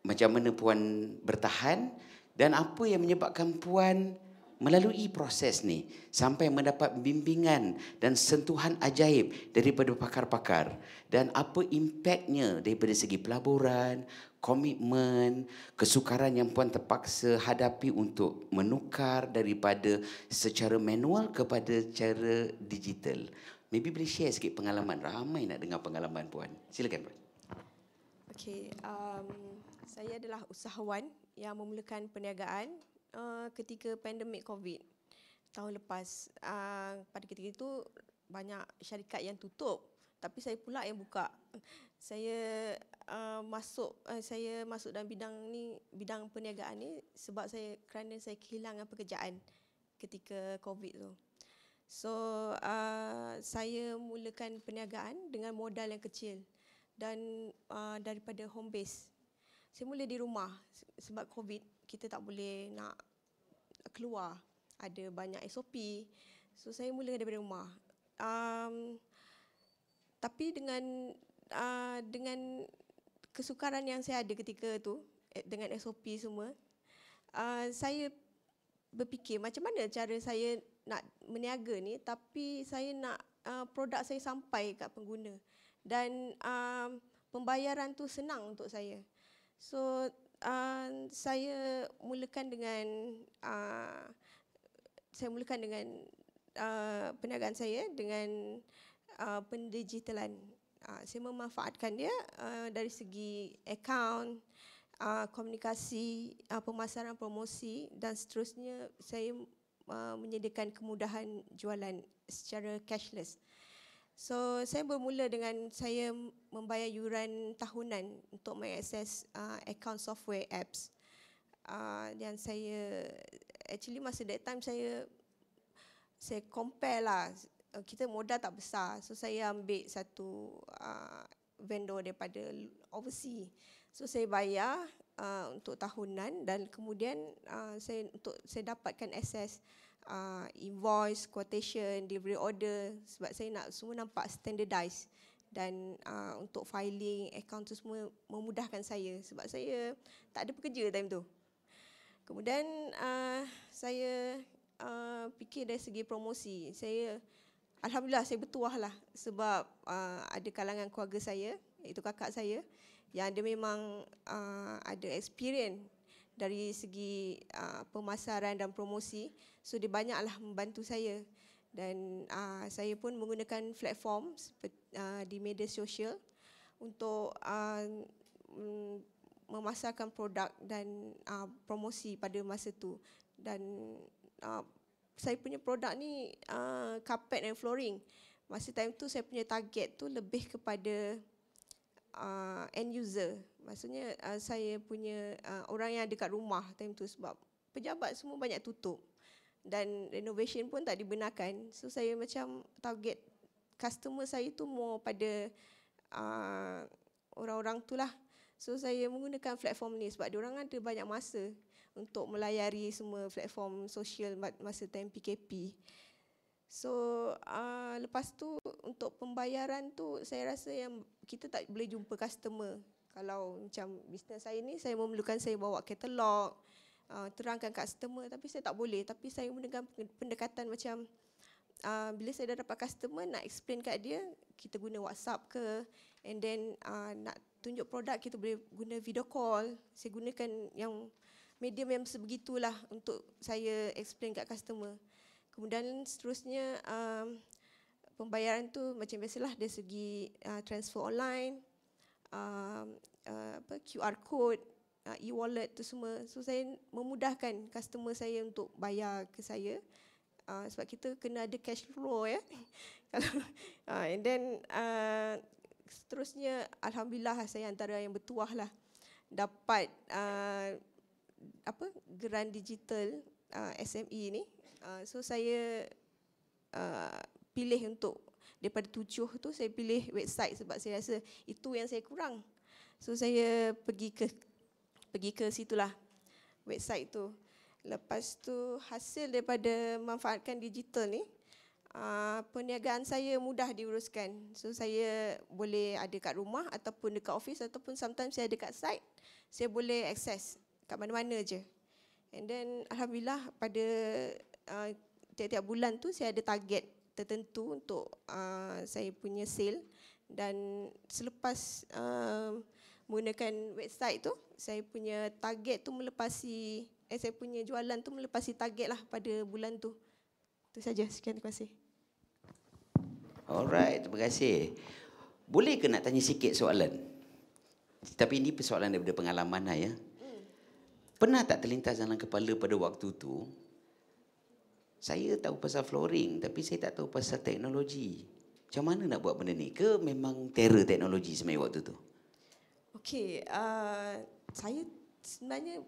macam mana Puan bertahan, dan apa yang menyebabkan Puan melalui proses ni sampai mendapat bimbingan dan sentuhan ajaib daripada pakar-pakar, dan apa impaknya daripada segi pelaburan, komitmen, kesukaran yang Puan terpaksa hadapi untuk menukar daripada secara manual kepada cara digital. Maybe boleh share sikit pengalaman. Ramai nak dengar pengalaman Puan. Silakan Puan. Okey, saya adalah usahawan yang memulakan perniagaan ketika pandemik COVID tahun lepas. Pada ketika itu banyak syarikat yang tutup, tapi saya pula yang buka. Saya masuk dalam bidang perniagaan ni sebab kerana saya kehilangan pekerjaan ketika COVID tu. So saya mulakan perniagaan dengan modal yang kecil dan daripada home base. Saya mula di rumah sebab COVID, kita tak boleh nak keluar. Ada banyak SOP. So saya mula daripada rumah. Tapi dengan kesukaran yang saya ada ketika tu, dengan SOP semua, saya berfikir macam mana cara saya nak meniaga ni tapi saya nak produk saya sampai kat pengguna. dan pembayaran tu senang untuk saya. So saya mulakan dengan perniagaan saya dengan pendigitalan. Saya memanfaatkan dia dari segi akaun, komunikasi, pemasaran, promosi dan seterusnya. Saya menyediakan kemudahan jualan secara cashless. So saya bermula dengan saya membayar yuran tahunan untuk mengakses akaun software apps. Dan saya actually masa that time saya compare lah, kita modal tak besar, so saya ambil satu vendor daripada overseas. So saya bayar untuk tahunan dan kemudian saya dapatkan akses invoice, quotation, delivery order sebab saya nak semua nampak standardized dan untuk filing account tu semua memudahkan saya sebab saya tak ada pekerja time tu. Kemudian saya fikir dari segi promosi. Alhamdulillah saya bertuah lah sebab ada kalangan keluarga saya, iaitu kakak saya, yang dia memang ada experience dari segi pemasaran dan promosi. So dia banyaklah membantu saya dan saya pun menggunakan platform di media sosial untuk memasarkan produk dan promosi pada masa tu. Dan saya punya produk ni carpet and flooring. Masa time tu saya punya target tu lebih kepada end user. Maksudnya saya punya orang yang dekat rumah time tu sebab pejabat semua banyak tutup dan renovation pun tak dibenarkan. So saya macam target customer saya tu more pada orang-orang tu lah. So saya menggunakan platform ni sebab diorang ada banyak masa untuk melayari semua platform sosial masa time PKP. So lepas tu untuk pembayaran tu saya rasa yang kita tak boleh jumpa customer. Kalau macam bisnes saya ni, saya memerlukan saya bawa katalog, terangkan customer, tapi saya tak boleh. Tapi saya menggunakan pendekatan macam bila saya dah dapat customer, nak explain kat dia, kita guna WhatsApp ke, and then nak tunjuk produk, kita boleh guna video call. Saya gunakan yang medium yang sebegitulah untuk saya explain kat customer. Kemudian seterusnya pembayaran tu macam biasalah dari segi transfer online, QR code, e-wallet tu semua. So saya memudahkan customer saya untuk bayar ke saya. Sebab kita kena ada cash flow ya. And then seterusnya alhamdulillah saya antara yang bertuah lah dapat geran digital SME ni. So saya pilih untuk daripada 7 tu saya pilih website sebab saya rasa itu yang saya kurang. So saya pergi ke situlah website tu. Lepas tu hasil daripada manfaatkan digital ni, perniagaan saya mudah diuruskan. So saya boleh ada kat rumah ataupun dekat office ataupun sometimes saya ada kat site. Saya boleh akses kat mana-mana je. And then alhamdulillah pada tiap-tiap bulan tu saya ada target tertentu untuk saya punya sale. Dan selepas menggunakan website tu, saya punya target tu melepasi, saya punya jualan tu melepasi target lah pada bulan tu. Itu saja. Sekian, terima kasih. Alright, terima kasih. Boleh ke nak tanya sikit soalan? Tapi ini persoalan daripada pengalaman lah ya. Pernah tak terlintas dalam kepala pada waktu tu, saya tahu pasal flooring tapi saya tak tahu pasal teknologi. Macam mana nak buat benda ni? Ke memang terror teknologi sebenarnya waktu tu? Okey, saya sebenarnya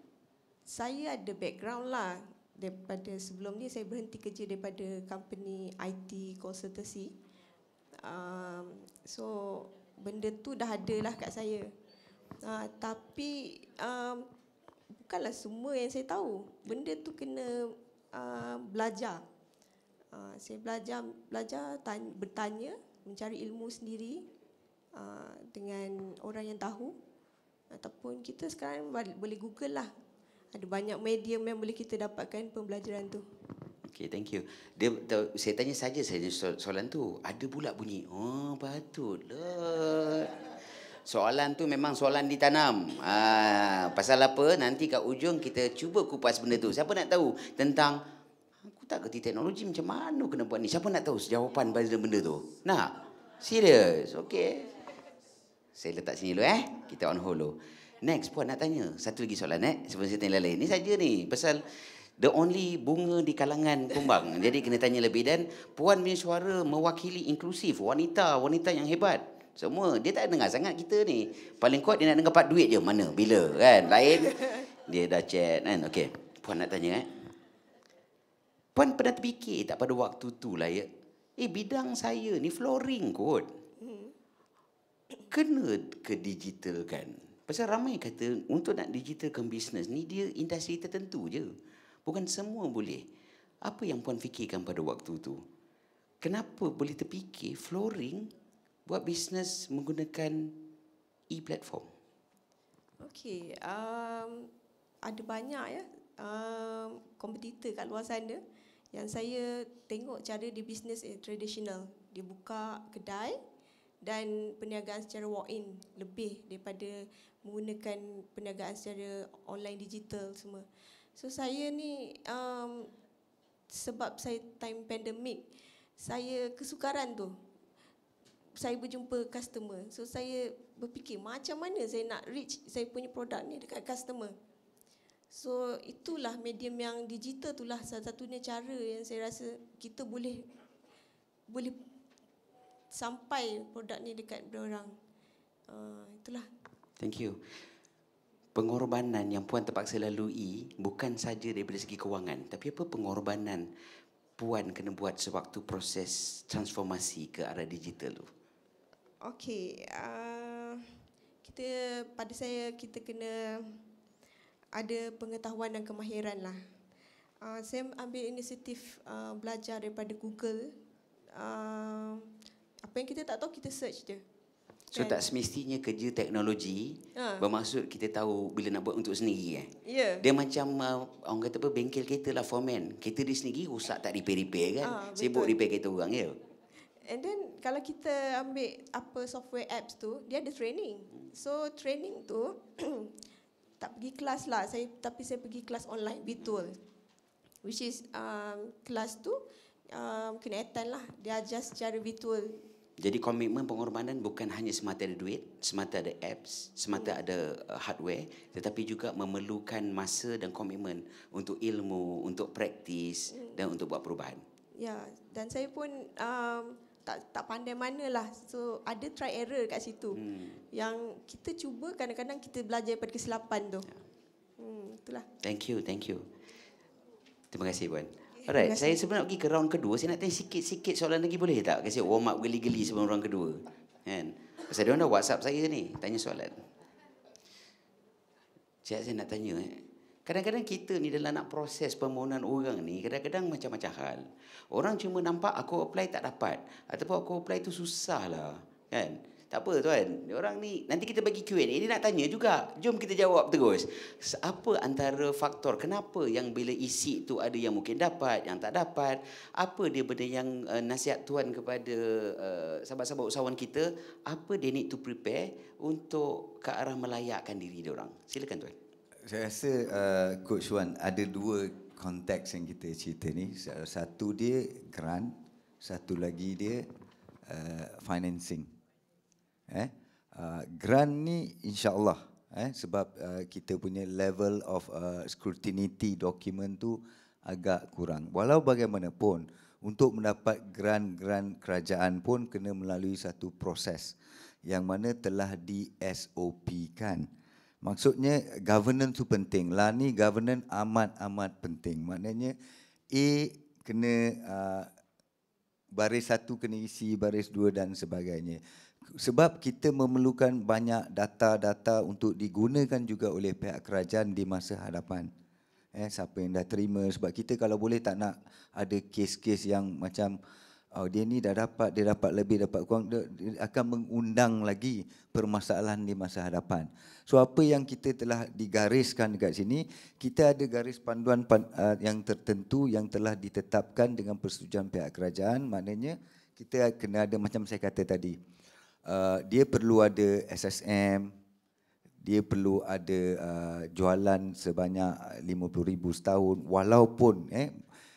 saya ada background lah. Daripada sebelum ni saya berhenti kerja daripada company IT consultancy. So benda tu dah ada lah kat saya. Tapi bukanlah semua yang saya tahu. Benda tu kena belajar. Saya belajar bertanya, mencari ilmu sendiri dengan orang yang tahu, ataupun kita sekarang boleh Google lah. Ada banyak medium yang boleh kita dapatkan pembelajaran tu. Okay, thank you. Saya tanya saja soalan tu. Ada pula bunyi. Oh, patutlah. Soalan tu memang soalan ditanam. Pasal apa? Nanti kat ujung kita cuba kupas benda tu. Siapa nak tahu tentang aku tak kerti teknologi macam mana kena buat ni? Siapa nak tahu jawapan pada benda tu? Nak? Serius? Okay. Saya letak sini dulu Kita on hold dulu. Next, Puan nak tanya. Satu lagi soalan sebelum saya tanya lain. Ni saja ni. Pasal the only bunga di kalangan kumbang. Jadi kena tanya lebih. Dan Puan punya suara mewakili inklusif. Wanita yang hebat. Semua. Dia tak dengar sangat kita ni. Paling kuat dia nak dengar part duit je. Mana? Bila? Kan? Lain. Dia dah chat kan. Okay. Puan nak tanya Puan pernah terfikir tak pada waktu tu lah bidang saya ni flooring kot. Kena ke digital kan? Pasal ramai kata untuk nak digitalkan bisnes ni dia industri tertentu je. Bukan semua boleh. Apa yang Puan fikirkan pada waktu tu? Kenapa boleh terfikir flooring buat bisnes menggunakan e-platform? Okey, ada banyak kompetitor kat luar sana yang saya tengok cara dia bisnes tradisional. Dia buka kedai dan perniagaan secara walk-in lebih daripada menggunakan perniagaan secara online digital semua. So saya ni sebab saya time pandemik, saya kesukaran tu. Saya berjumpa customer. So saya berfikir macam mana saya nak reach saya punya produk ni dekat customer. So itulah medium yang digital itulah salah satunya cara yang saya rasa kita boleh sampai produk ni dekat orang. Itulah. Thank you. Pengorbanan yang Puan terpaksa lalui bukan saja daripada segi kewangan, tapi apa pengorbanan Puan kena buat sewaktu proses transformasi ke arah digital tu? Okey, kita kena ada pengetahuan dan kemahiran lah. Saya ambil inisiatif belajar daripada Google. Apa yang kita tak tahu kita search je. So tak semestinya kerja teknologi bermaksud kita tahu bila nak buat untuk sendiri Dia macam orang kata apa, bengkel kereta lah foreman. Kereta dia sendiri rosak tak repair kan. Sibuk repair kereta orang And then kalau kita ambil apa software apps tu, dia ada training. So training tu tak pergi kelas lah, tapi saya pergi kelas online virtual. Which is kelas tu kenaitan lah, dia ajar secara virtual. Jadi komitmen pengorbanan bukan hanya semata ada duit, semata ada apps, semata ada hardware, tetapi juga memerlukan masa dan komitmen untuk ilmu, untuk praktis dan untuk buat perubahan. Ya, dan saya pun tak pandai mana lah. So ada try error kat situ. Yang kita cuba kadang-kadang kita belajar daripada kesilapan tu. Itulah. Thank you. Terima kasih Puan. Alright, saya sebelum nak pergi ke round kedua, saya nak tanya sikit-sikit soalan lagi boleh tak? Kasi warm up geli-geli sebelum round kedua. Kan? Pasal dia orang dah WhatsApp saya ni, tanya soalan. Saya nak tanya kadang-kadang kita ni dalam nak proses permohonan orang ni, kadang-kadang macam-macam hal. Orang cuma nampak aku apply tak dapat, ataupun aku apply tu susah lah. Kan? Tak apa tuan, orang ni nanti kita bagi Q&A, dia nak tanya juga. Jom kita jawab terus. Apa antara faktor kenapa yang bila isi tu ada yang mungkin dapat, yang tak dapat? Apa dia benda yang nasihat tuan kepada sahabat-sahabat usahawan kita, apa they need to prepare untuk ke arah melayakkan diri dia orang? Silakan tuan. Saya rasa Coach Wan ada dua konteks yang kita cerita ni. Satu dia grant, satu lagi dia financing. Grant ni insya-Allah sebab kita punya level of scrutiny dokumen tu agak kurang. Walau bagaimanapun untuk mendapat grant kerajaan pun kena melalui satu proses yang mana telah di SOP kan. Maksudnya governance tu penting. Lah ni governance amat penting. Maknanya kena baris 1 kena isi, baris 2 dan sebagainya. Sebab kita memerlukan banyak data-data untuk digunakan juga oleh pihak kerajaan di masa hadapan. Siapa yang dah terima, sebab kita kalau boleh tak nak ada kes-kes yang macam Oh, dia ni dah dapat, dia dapat lebih, dapat kurang, dia akan mengundang lagi permasalahan di masa hadapan. So apa yang kita telah digariskan dekat sini, kita ada garis panduan yang tertentu yang telah ditetapkan dengan persetujuan pihak kerajaan. Maknanya kita kena ada, macam saya kata tadi, dia perlu ada SSM, dia perlu ada jualan sebanyak 50,000 setahun, walaupun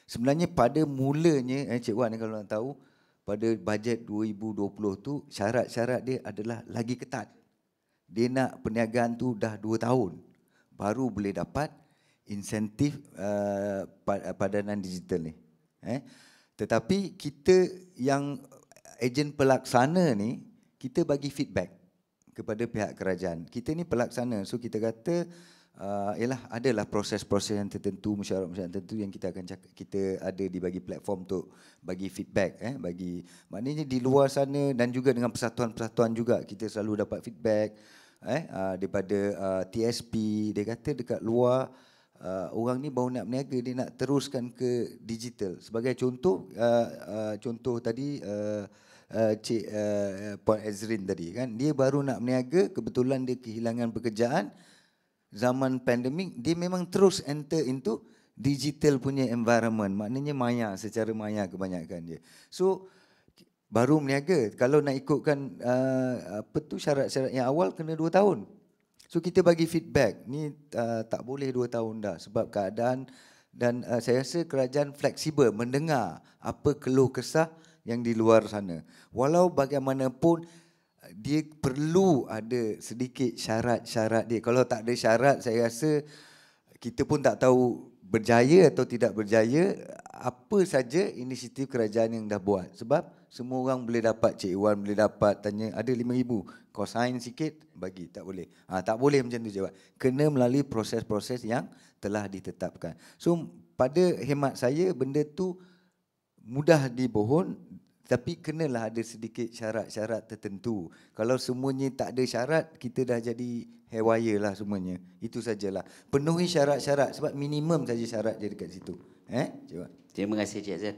sebenarnya pada mulanya Cik Wan kalau nak tahu, pada bajet 2020 tu syarat-syarat dia adalah lagi ketat. Dia nak perniagaan tu dah 2 tahun baru boleh dapat insentif padanan digital ni. Tetapi kita yang ejen pelaksana ni, kita bagi feedback kepada pihak kerajaan. Kita ni pelaksana, so kita kata ialah adalah proses-proses yang tertentu, mesyuarat-mesyuarat tertentu yang kita akan cakap, kita ada dibagi platform untuk bagi feedback, bagi, maknanya di luar sana dan juga dengan persatuan-persatuan juga kita selalu dapat feedback daripada TSP. Dia kata dekat luar orang ni baru nak berniaga, dia nak teruskan ke digital. Sebagai contoh, contoh tadi Cik Puan Ezrin tadi kan, dia baru nak berniaga, kebetulan dia kehilangan pekerjaan zaman pandemik, dia memang terus enter into digital punya environment, maknanya maya, secara maya kebanyakan dia. So baru berniaga, kalau nak ikutkan apa tu syarat-syarat yang awal kena 2 tahun. So kita bagi feedback, ni tak boleh 2 tahun dah sebab keadaan, dan saya rasa kerajaan fleksibel mendengar apa keluh kesah yang di luar sana. Walau bagaimanapun dia perlu ada sedikit syarat-syarat dia. Kalau tak ada syarat, saya rasa kita pun tak tahu berjaya atau tidak berjaya apa saja inisiatif kerajaan yang dah buat. Sebab semua orang boleh dapat, Cik Iwan boleh dapat, tanya ada 5,000, kau sign sikit bagi, tak boleh. Tak boleh macam tu jawab. Kena melalui proses-proses yang telah ditetapkan. So pada hemat saya benda tu mudah dibohon, tapi kenalah ada sedikit syarat-syarat tertentu. Kalau semuanya tak ada syarat, kita dah jadi haywire lah semuanya. Itu sajalah. Penuhi syarat-syarat sebab minimum saja syarat je dekat situ. Cuba. Terima kasih Cik Azan.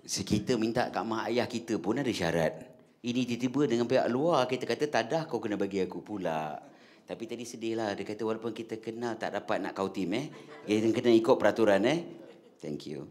Kita minta kat mak ayah kita pun ada syarat. Ini tiba-tiba dengan pihak luar kita kata tadah kau kena bagi aku pula. Tapi tadi sedih lah. Dia kata walaupun kita kenal tak dapat nak kau tim kita kena ikut peraturan Thank you.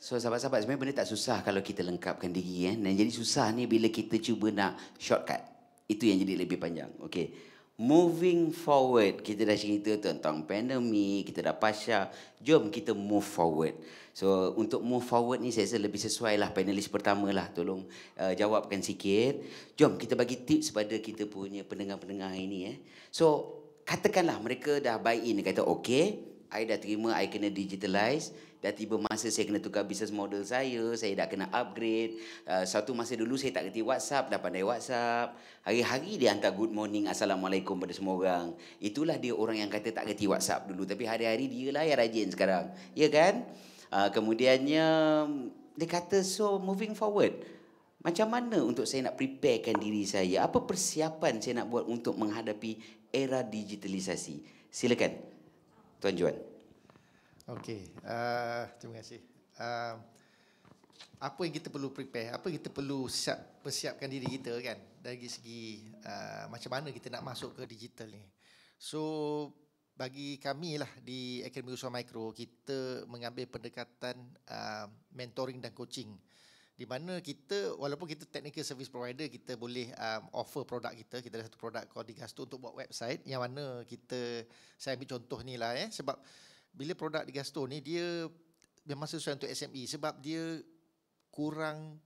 So sahabat-sahabat, sebenarnya benda tak susah kalau kita lengkapkan diri Dan jadi susah ni bila kita cuba nak shortcut. Itu yang jadi lebih panjang. Okay. Moving forward, kita dah cerita tentang pandemik, kita dah pasca. Jom kita move forward. So untuk move forward ni saya rasa lebih sesuai lah panelis pertama lah. Tolong jawabkan sikit. Jom kita bagi tips pada kita punya pendengar-pendengar ini. So katakanlah mereka dah buy in, kata okay, I dah terima, I kena digitalize. Dah tiba masa saya kena tukar business model saya dah kena upgrade. Satu masa dulu saya tak kerti WhatsApp, dah pandai WhatsApp. Hari-hari dia hantar good morning, Assalamualaikum pada semua orang. Itulah dia orang yang kata tak kerti WhatsApp dulu, tapi hari-hari dia lah yang rajin sekarang. Ya kan? Kemudiannya dia kata, so moving forward, macam mana untuk saya nak preparekan diri saya? Apa persiapan saya nak buat untuk menghadapi era digitalisasi? Silakan Tuan Juan. Okey, terima kasih. Apa yang kita perlu prepare, apa yang kita perlu persiapkan diri kita kan dari segi macam mana kita nak masuk ke digital ni. So bagi kami lah di Akademi Usaha Mikro, kita mengambil pendekatan mentoring dan coaching, di mana kita walaupun kita technical service provider, kita boleh offer produk kita. Kita ada satu produk called Digasto untuk buat website, yang mana saya ambil contoh ni lah sebab bila produk Digasto ni dia memang sesuai untuk SME sebab dia kurang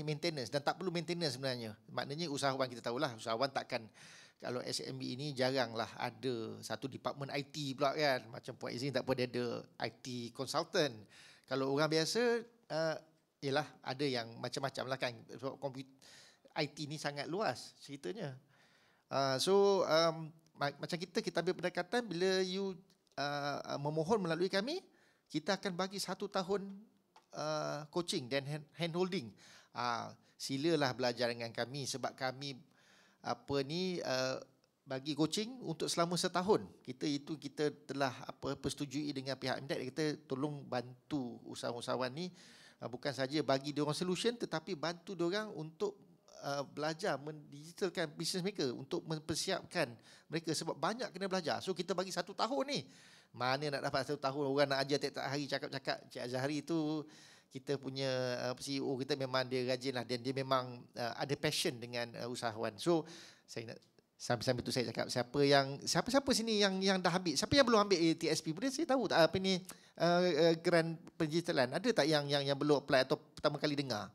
maintenance dan tak perlu maintenance sebenarnya. Maknanya usahawan, kita tahulah usahawan takkan, kalau SME ini jaranglah ada satu department IT pula kan. Macam Puan Izin tak apa, dia ada IT consultant. Kalau orang biasa ialah ada yang macam-macam lah kan. Sebab IT ni sangat luas ceritanya. Macam kita ambil pendekatan, bila you memohon melalui kami, kita akan bagi 1 tahun coaching dan hand holding. Silalah belajar dengan kami sebab kami bagi coaching untuk selama 1 tahun. Kita telah persetujui dengan pihak MDEC. Kita tolong bantu usahawan-usahawan ni bukan saja bagi diorang solution tetapi bantu diorang untuk belajar mendigitalkan business mereka untuk mempersiapkan mereka sebab banyak kena belajar. So kita bagi 1 tahun ni. Mana nak dapat 1 tahun orang nak ajar tiap-tiap hari cakap-cakap. Cik Azhari tu kita punya CEO kita memang dia rajin lah dan dia memang ada passion dengan usahawan. So saya nak sambil-sambil tu saya cakap siapa sini yang dah ambil, siapa yang belum ambil TSP boleh saya tahu tak apa ni grant pendigitalan, ada tak yang belum apply atau pertama kali dengar?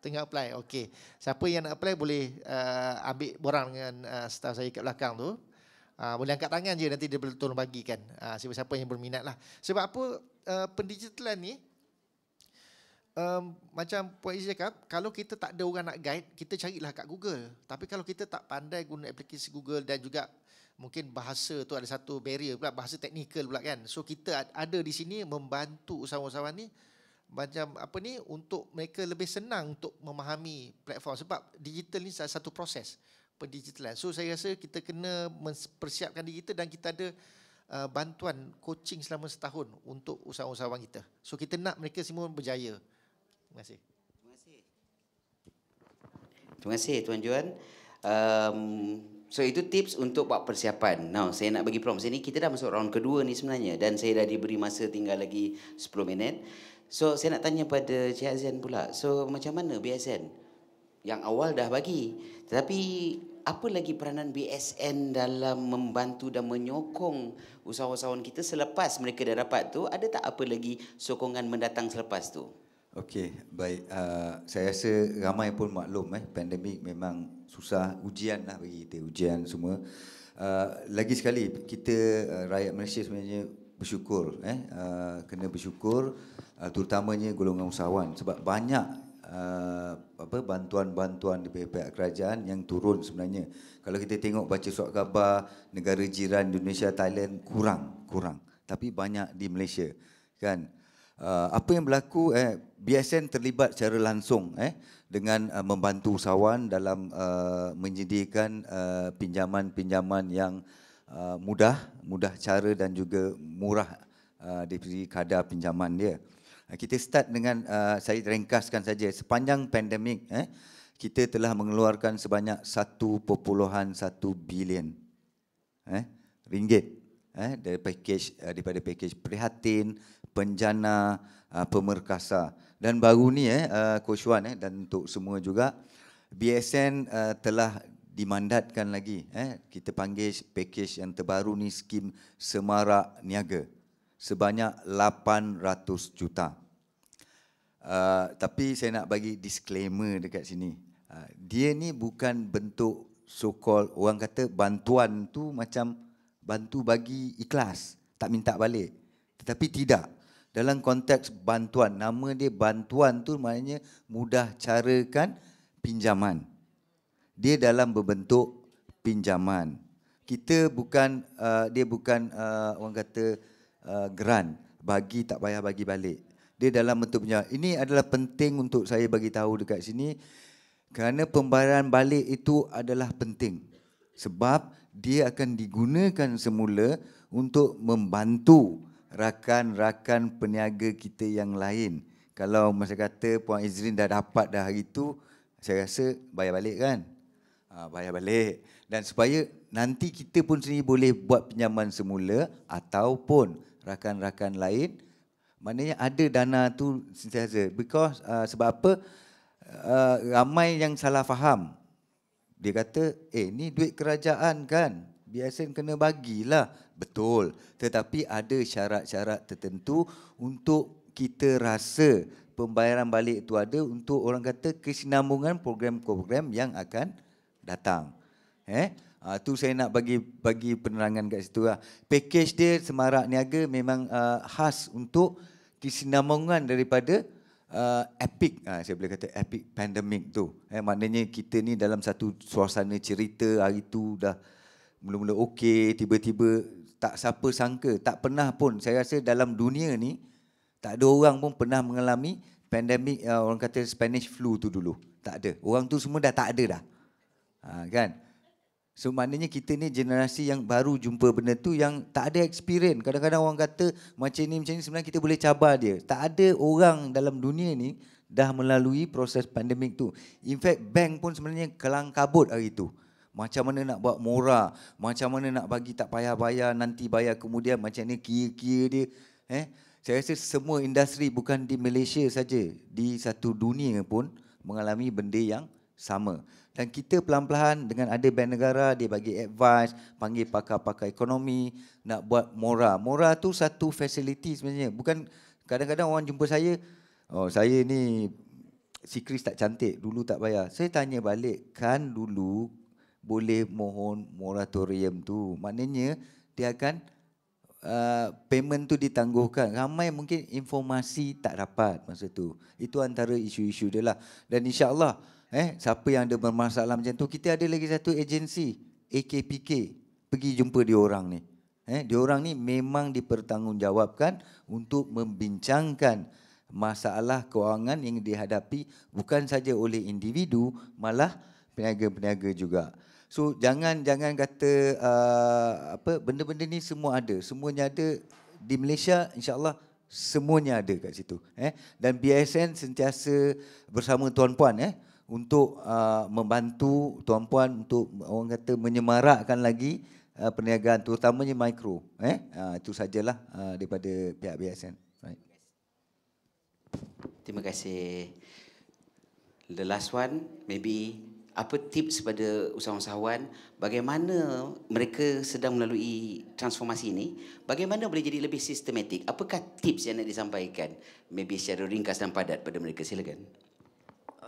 Tengah apply. Okey. Siapa yang nak apply boleh ambil borang dengan staff saya kat belakang tu. Boleh angkat tangan je, nanti dia boleh tolong bagikan siapa-siapa yang berminat lah. Sebab apa pendigitalan ni macam Puan Izzy cakap, kalau kita tak ada orang nak guide, kita carilah kat Google. Tapi kalau kita tak pandai guna aplikasi Google dan juga mungkin bahasa tu ada satu barrier pula, bahasa teknikal pula kan. So kita ada di sini membantu usahawan-usahawan ni macam apa ni untuk mereka lebih senang untuk memahami platform sebab digital ni satu proses pendigitalan. So saya rasa kita kena mempersiapkan diri kita dan kita ada bantuan coaching selama 1 tahun untuk usahawan-usahawan kita. So kita nak mereka semua berjaya. Terima kasih. Terima kasih Tuan Juan. So itu tips untuk buat persiapan. Now saya nak bagi prompt sini, kita dah masuk round kedua ni sebenarnya dan saya dah diberi masa tinggal lagi 10 minit. So saya nak tanya pada Cik Azan pula. So macam mana BSN? Yang awal dah bagi, tetapi apa lagi peranan BSN dalam membantu dan menyokong usahawan-usahawan kita selepas mereka dah dapat tu? Ada tak apa lagi sokongan mendatang selepas tu? Okey, baik. Saya rasa ramai pun maklum pandemik memang susah, ujian lah bagi kita, ujian semua. Lagi sekali kita rakyat Malaysia sebenarnya bersyukur, kena bersyukur, terutamanya golongan usahawan sebab banyak bantuan-bantuan di pihak kerajaan yang turun sebenarnya. Kalau kita tengok baca surat khabar negara jiran Indonesia, Thailand kurang, tapi banyak di Malaysia kan. Apa yang berlaku, BSN terlibat secara langsung dengan membantu usahawan dalam menyediakan pinjaman-pinjaman yang mudah cara dan juga murah dari segi kadar pinjaman dia. Kita start dengan saya ringkaskan saja, sepanjang pandemik kita telah mengeluarkan sebanyak 1.1 bilion ringgit daripada package prihatin, penjana, pemerkasa. Dan baru ni Coach Wan dan untuk semua juga BSN telah dimandatkan lagi kita panggil package yang terbaru ni skim Semarak Niaga sebanyak 800 juta. Tapi saya nak bagi disclaimer dekat sini. Dia ni bukan bentuk so-called, orang kata bantuan tu macam bantu bagi ikhlas, tak minta balik. Tetapi tidak. Dalam konteks bantuan, nama dia bantuan tu maknanya mudah carakan pinjaman. Dia dalam berbentuk pinjaman. Kita bukan, dia bukan orang kata grant, bagi tak payah bagi balik. Dia dalam bentuk pinjaman. Ini adalah penting untuk saya bagi tahu dekat sini kerana pembayaran balik itu adalah penting. Sebab dia akan digunakan semula untuk membantu rakan-rakan peniaga kita yang lain. Kalau masa kata Puan Izrin dah dapat dah hari itu, saya rasa bayar balik kan? Bayar balik. Dan supaya nanti kita pun sendiri boleh buat pinjaman semula ataupun rakan-rakan lain, maknanya ada dana tu sentiasa. Because sebab apa? Ramai yang salah faham. Dia kata, ni duit kerajaan kan? BSN kena bagilah. Betul. Tetapi ada syarat-syarat tertentu untuk kita rasa pembayaran balik itu ada untuk orang kata kesinambungan program-program yang akan datang. Tu saya nak bagi penerangan kat situ lah. Package dia Semarak Niaga memang khas untuk kesinambungan daripada epic, saya boleh kata epic pandemik tu. Maknanya kita ni dalam satu suasana cerita, hari tu dah mula-mula okey, tiba-tiba tak siapa sangka, tak pernah pun, saya rasa dalam dunia ni tak ada orang pun pernah mengalami pandemik, orang kata Spanish flu tu dulu. Tak ada. Orang tu semua dah tak ada dah. Kan? So maknanya kita ni generasi yang baru jumpa benda tu, yang tak ada experience. Kadang-kadang orang kata macam ni sebenarnya kita boleh cabar dia. Tak ada orang dalam dunia ni dah melalui proses pandemik tu. In fact bank pun sebenarnya kelang kabut hari tu. Macam mana nak buat murah, macam mana nak bagi tak payah bayar, nanti bayar kemudian, macam ni kira-kira dia. Saya rasa semua industri bukan di Malaysia saja, di satu dunia pun mengalami benda yang sama. Dan kita pelan-pelan dengan ada bank negara, dia bagi advice, panggil pakar-pakar ekonomi, nak buat Mora. Mora tu satu facility sebenarnya. Bukan, kadang-kadang orang jumpa saya, oh saya ni si Chris tak cantik, dulu tak bayar. Saya tanya balik, kan dulu boleh mohon moratorium tu. Maknanya dia akan payment tu ditangguhkan. Ramai mungkin informasi tak dapat masa tu. Itu antara isu-isu dia lah. Dan insya-Allah siapa yang ada bermasalah macam tu, kita ada lagi satu agensi AKPK. Pergi jumpa dia orang ni. Dia orang ni memang dipertanggungjawabkan untuk membincangkan masalah kewangan yang dihadapi bukan saja oleh individu, malah peniaga-peniaga juga. So jangan kata benda-benda ni semua ada. Semuanya ada di Malaysia, insya-Allah semuanya ada kat situ. Dan BSN sentiasa bersama tuan-puan untuk membantu tuan-puan untuk orang kata menyemarakkan lagi perniagaan, terutamanya mikro. Itu sajalah daripada pihak BSN. Right. Terima kasih. The last one, maybe apa tips kepada usahawan bagaimana mereka sedang melalui transformasi ini, bagaimana boleh jadi lebih sistematik? Apakah tips yang nak disampaikan? Maybe secara ringkas dan padat pada mereka, silakan.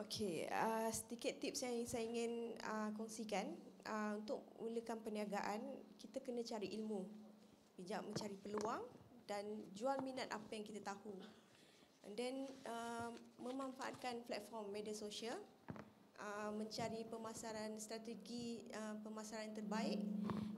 Okey, sedikit tips yang saya ingin kongsikan. Untuk mulakan perniagaan, kita kena cari ilmu, bijak mencari peluang dan jual minat apa yang kita tahu. And then memanfaatkan platform media sosial, mencari pemasaran, strategi pemasaran terbaik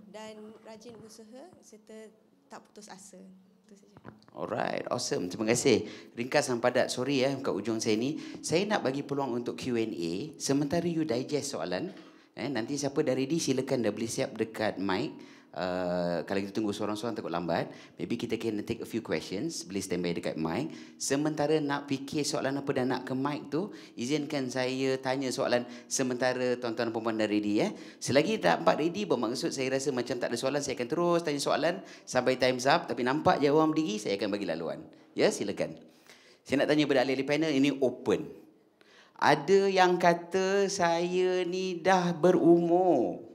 dan rajin usaha serta tak putus asa. Itu saja. Alright, awesome. Terima kasih. Ringkas dan padat. Sorry kat ujung saya ni. Saya nak bagi peluang untuk Q&A. Sementara you digest soalan, nanti siapa dah ready silakan dah boleh siap dekat mic. Kalau kita tunggu seorang-seorang takut lambat, maybe kita can take a few questions. Boleh standby dekat mic. Sementara nak fikir soalan apa dan nak ke mic tu, izinkan saya tanya soalan sementara tuan-tuan dan puan-puan dah ready. Selagi tak nampak ready, bermaksud saya rasa macam tak ada soalan, saya akan terus tanya soalan sampai time's up. Tapi nampak je orang berdiri, saya akan bagi laluan. Ya, silakan. Saya nak tanya pada ahli-ahli panel, ini open. Ada yang kata saya ni dah berumur,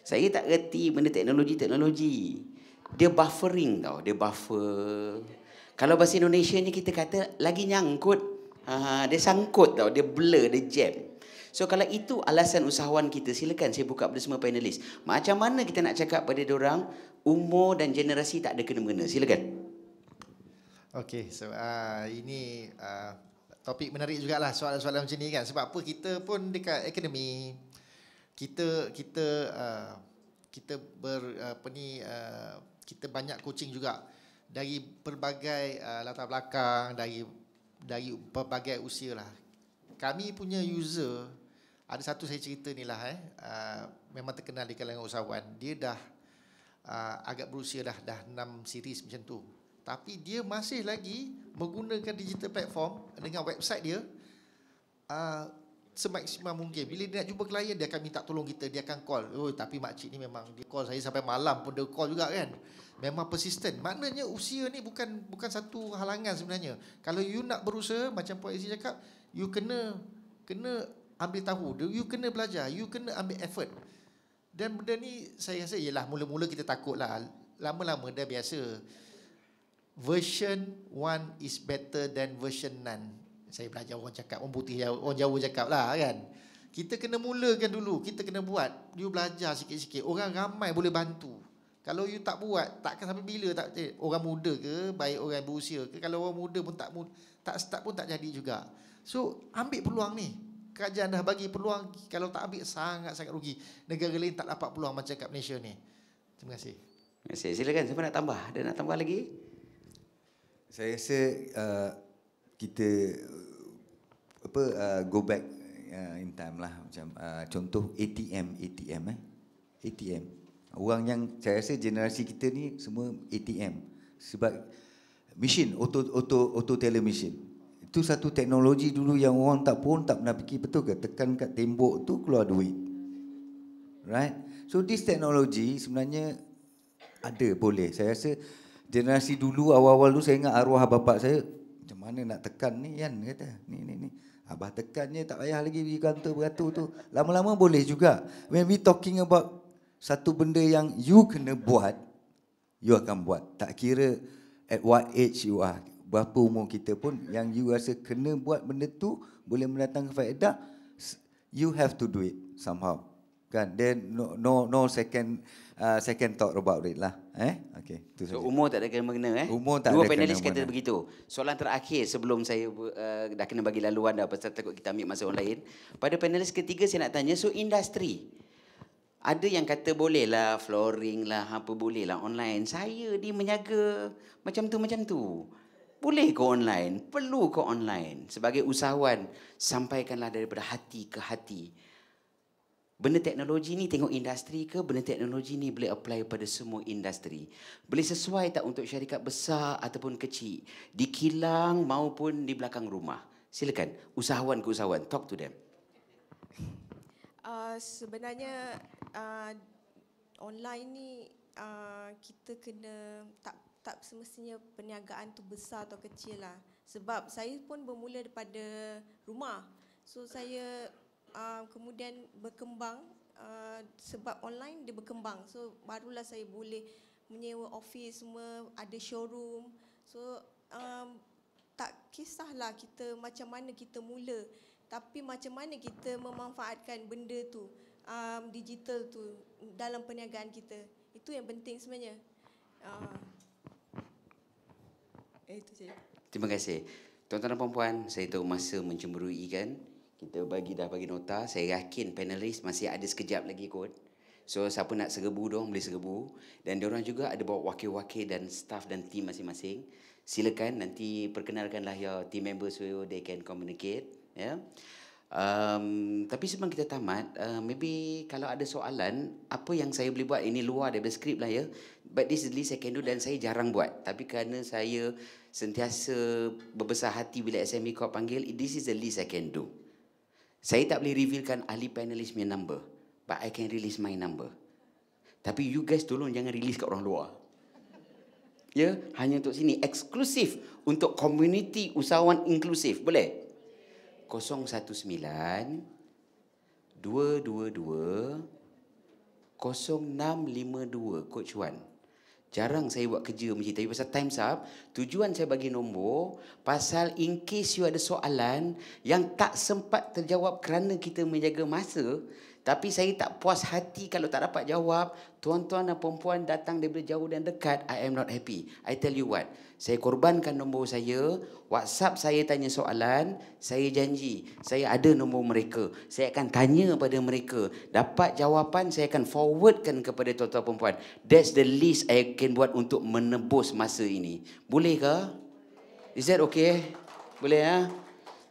saya tak reti benda teknologi. Dia buffering tau. Dia buffer. Kalau bahasa Indonesia ni kita kata lagi nyangkut. Dia sangkut tau. Dia blur, dia jam. So kalau itu alasan usahawan kita, silakan saya buka pada semua panelis. Macam mana kita nak cakap pada diorang umur dan generasi tak ada kena-mengena? Silakan. Okey, so ini topik menarik jugalah soalan-soalan macam ni kan. Sebab apa, kita pun dekat akademi, kita banyak coaching juga dari berbagai latar belakang, dari berbagai usia lah. Kami punya user, ada satu saya cerita ni lah, memang terkenal di kalangan usahawan. Dia dah agak berusia dah 6 series macam tu. Tapi dia masih lagi menggunakan digital platform dengan website dia semaksimum mungkin. Bila dia nak jumpa klien, dia akan minta tolong kita, dia akan call. Oh, tapi makcik ni memang dia call saya sampai malam pun dia call juga kan. Memang persistent. Maknanya usia ni bukan satu halangan sebenarnya. Kalau you nak berusaha, macam Puan Izzy cakap, you kena ambil tahu, you kena belajar, you kena ambil effort. Dan benda ni saya rasa ialah mula-mula kita takut lah. Lama-lama dah biasa. Version 1 is better than version none. Saya belajar orang cakap, orang putih, orang Jawa cakap lah kan. Kita kena mulakan dulu, kita kena buat. You belajar sikit-sikit, orang ramai boleh bantu. Kalau you tak buat, takkan sampai bila tak. Orang muda ke, baik orang berusia ke, kalau orang muda pun tak start pun tak jadi juga. So ambil peluang ni. Kerajaan dah bagi peluang, kalau tak ambil sangat-sangat rugi. Negara lain tak dapat peluang macam kat Malaysia ni. Terima kasih. Terima kasih. Silakan, siapa nak tambah? Ada nak tambah lagi? Saya rasa kita go back in time lah, macam contoh ATM ATM. Orang yang saya rasa generasi kita ni semua ATM. Sebab mesin, auto teller machine. Itu satu teknologi dulu yang orang tak pernah fikir, betul ke? Tekan kat tembok tu keluar duit. Right? So this technology sebenarnya ada, boleh. Saya rasa generasi dulu awal-awal tu saya ingat arwah bapak saya, macam mana nak tekan ni kan, kata. Ni. Abah tekannya tak payah lagi pergi kantor beratur tu. Lama-lama boleh juga. When we talking about satu benda yang you kena buat, you akan buat. Tak kira at what age you are, berapa umur kita pun, yang you rasa kena buat benda tu, boleh mendatangkan faedah, you have to do it somehow. Kan? Then no second thought about it lah. Okay, itu So saja. umur tak ada kena-mengena Umur tak Dua ada panelis kena-mengena. kata begitu. Soalan terakhir sebelum saya dah kena bagi laluan dah, pasal takut kita ambil masa orang lain. Pada panelis ketiga saya nak tanya, so industri, ada yang kata boleh lah flooring lah, apa boleh lah online. Saya di menjaga macam tu. Boleh ke online? Perlu ke online? Sebagai usahawan, sampaikanlah daripada hati ke hati. Benda teknologi ni tengok industri ke? Benda teknologi ni boleh apply pada semua industri. Boleh sesuai tak untuk syarikat besar ataupun kecil? Di kilang maupun di belakang rumah. Silakan, usahawan ke usahawan, talk to them. Sebenarnya online ni kita kena tak semestinya perniagaan tu besar atau kecil lah. Sebab saya pun bermula daripada rumah. So saya kemudian berkembang sebab online dia berkembang. So barulah saya boleh menyewa office semua, ada showroom. So tak kisahlah kita macam mana kita mula, tapi macam mana kita memanfaatkan benda tu, digital tu dalam perniagaan kita. Itu yang penting sebenarnya. Itu saja. Terima kasih. Tuan-tuan dan puan-puan, saya tahu masa mencemburui kan. Kita dah bagi nota. Saya yakin panelis masih ada sekejap lagi kot. So siapa nak serbu dong boleh serbu. Dan diorang juga ada bawa wakil-wakil dan staff dan team masing-masing. Silakan nanti perkenalkanlah your team members so they can communicate. Ya. Tapi sebelum kita tamat, maybe kalau ada soalan, apa yang saya boleh buat, ini luar daripada skrip lah ya, but this is the least I can do, dan saya jarang buat. Tapi kerana saya sentiasa berbesar hati bila SME Corp panggil, this is the least I can do. Saya tak boleh revealkan ahli panelis punya number, but I can release my number. Tapi you guys tolong jangan release kat orang luar. Ya, hanya untuk sini, eksklusif untuk community usahawan inklusif. Boleh? 019 222 0652 Coach Wan. Jarang saya buat kerja macam ni, tapi pasal time's up, tujuan saya bagi nombor pasal in case you ada soalan yang tak sempat terjawab kerana kita menjaga masa, tapi saya tak puas hati kalau tak dapat jawab. Tuan-tuan dan perempuan datang daripada jauh dan dekat, I am not happy. I tell you what, saya korbankan nombor saya, WhatsApp saya tanya soalan, saya janji saya ada nombor mereka, saya akan tanya pada mereka, dapat jawapan saya akan forwardkan kepada tuan-tuan perempuan. That's the least I can buat untuk menebus masa ini. Boleh ke? Is that okay? Boleh ya?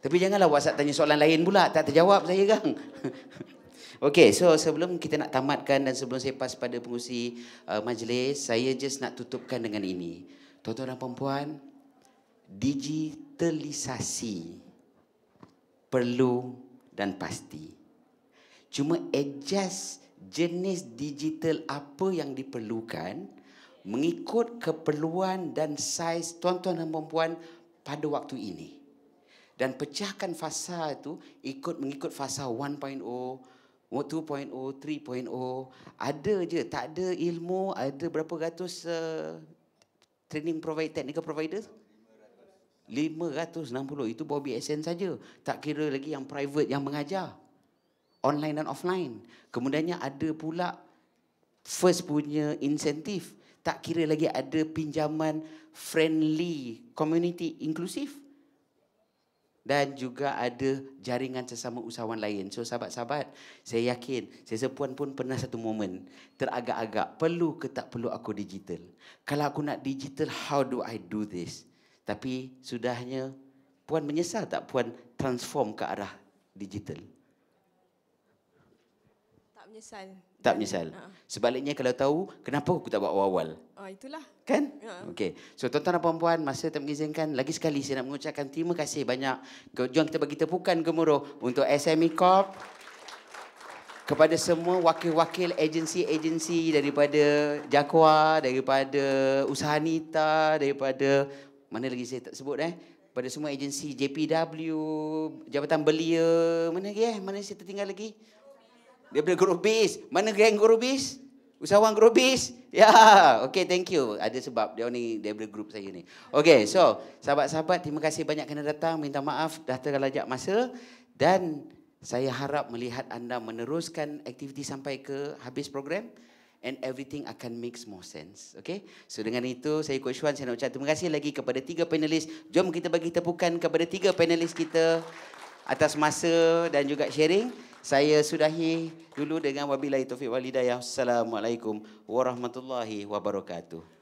Tapi janganlah WhatsApp tanya soalan lain pula, tak terjawab saya kan. Okey, so sebelum kita nak tamatkan dan sebelum saya pas pada pengurusi majlis, saya just nak tutupkan dengan ini. Tuan-tuan dan perempuan, digitalisasi perlu dan pasti. Cuma adjust jenis digital apa yang diperlukan mengikut keperluan dan saiz tuan-tuan dan perempuan pada waktu ini. Dan pecahkan fasa itu mengikut fasa 1.0, 2.0, 3.0. Ada je, tak ada ilmu, ada berapa ratus training provider, technical providers? 560. Itu baru BSN saja. Tak kira lagi yang private yang mengajar. Online dan offline. Kemudiannya ada pula first punya insentif. Tak kira lagi ada pinjaman friendly, community inklusif. Dan juga ada jaringan sesama usahawan lain. So sahabat-sahabat, saya yakin saya puan pun pernah satu momen teragak-agak, perlu ke tak perlu aku digital. Kalau aku nak digital, how do I do this? Tapi sudahnya, puan menyesal tak puan transform ke arah digital? Tak menyesal. Tak menyesal. Sebaliknya kalau tahu, kenapa aku tak buat awal-awal? Itulah. Kan? Okey. So tuan-tuan dan puan-puan, masa tak mengizinkan, lagi sekali saya nak mengucapkan terima kasih banyak. Jom kita bagi tepukan gemuruh untuk SME Corp. Kepada semua wakil-wakil agensi-agensi daripada Jakwa, daripada Usaha Nita, daripada mana lagi saya tak sebut pada semua agensi JPW, Jabatan Belia, mana lagi mana saya tertinggal lagi? Daripada Grobis. Mana geng Grobis? Usahawan Grobis? Ya, okay, thank you. Ada sebab dia ni daripada grup saya ni. Okay, so sahabat-sahabat, terima kasih banyak kerana datang. Minta maaf dah terlajak masa dan saya harap melihat anda meneruskan aktiviti sampai ke habis program and everything akan makes more sense. Okay? So dengan itu saya Coach Wan, saya nak ucap terima kasih lagi kepada 3 panelis. Jom kita bagi tepukan kepada 3 panelis kita atas masa dan juga sharing. Saya sudahi dulu dengan wabillahi taufiq wal hidayah. Assalamualaikum warahmatullahi wabarakatuh.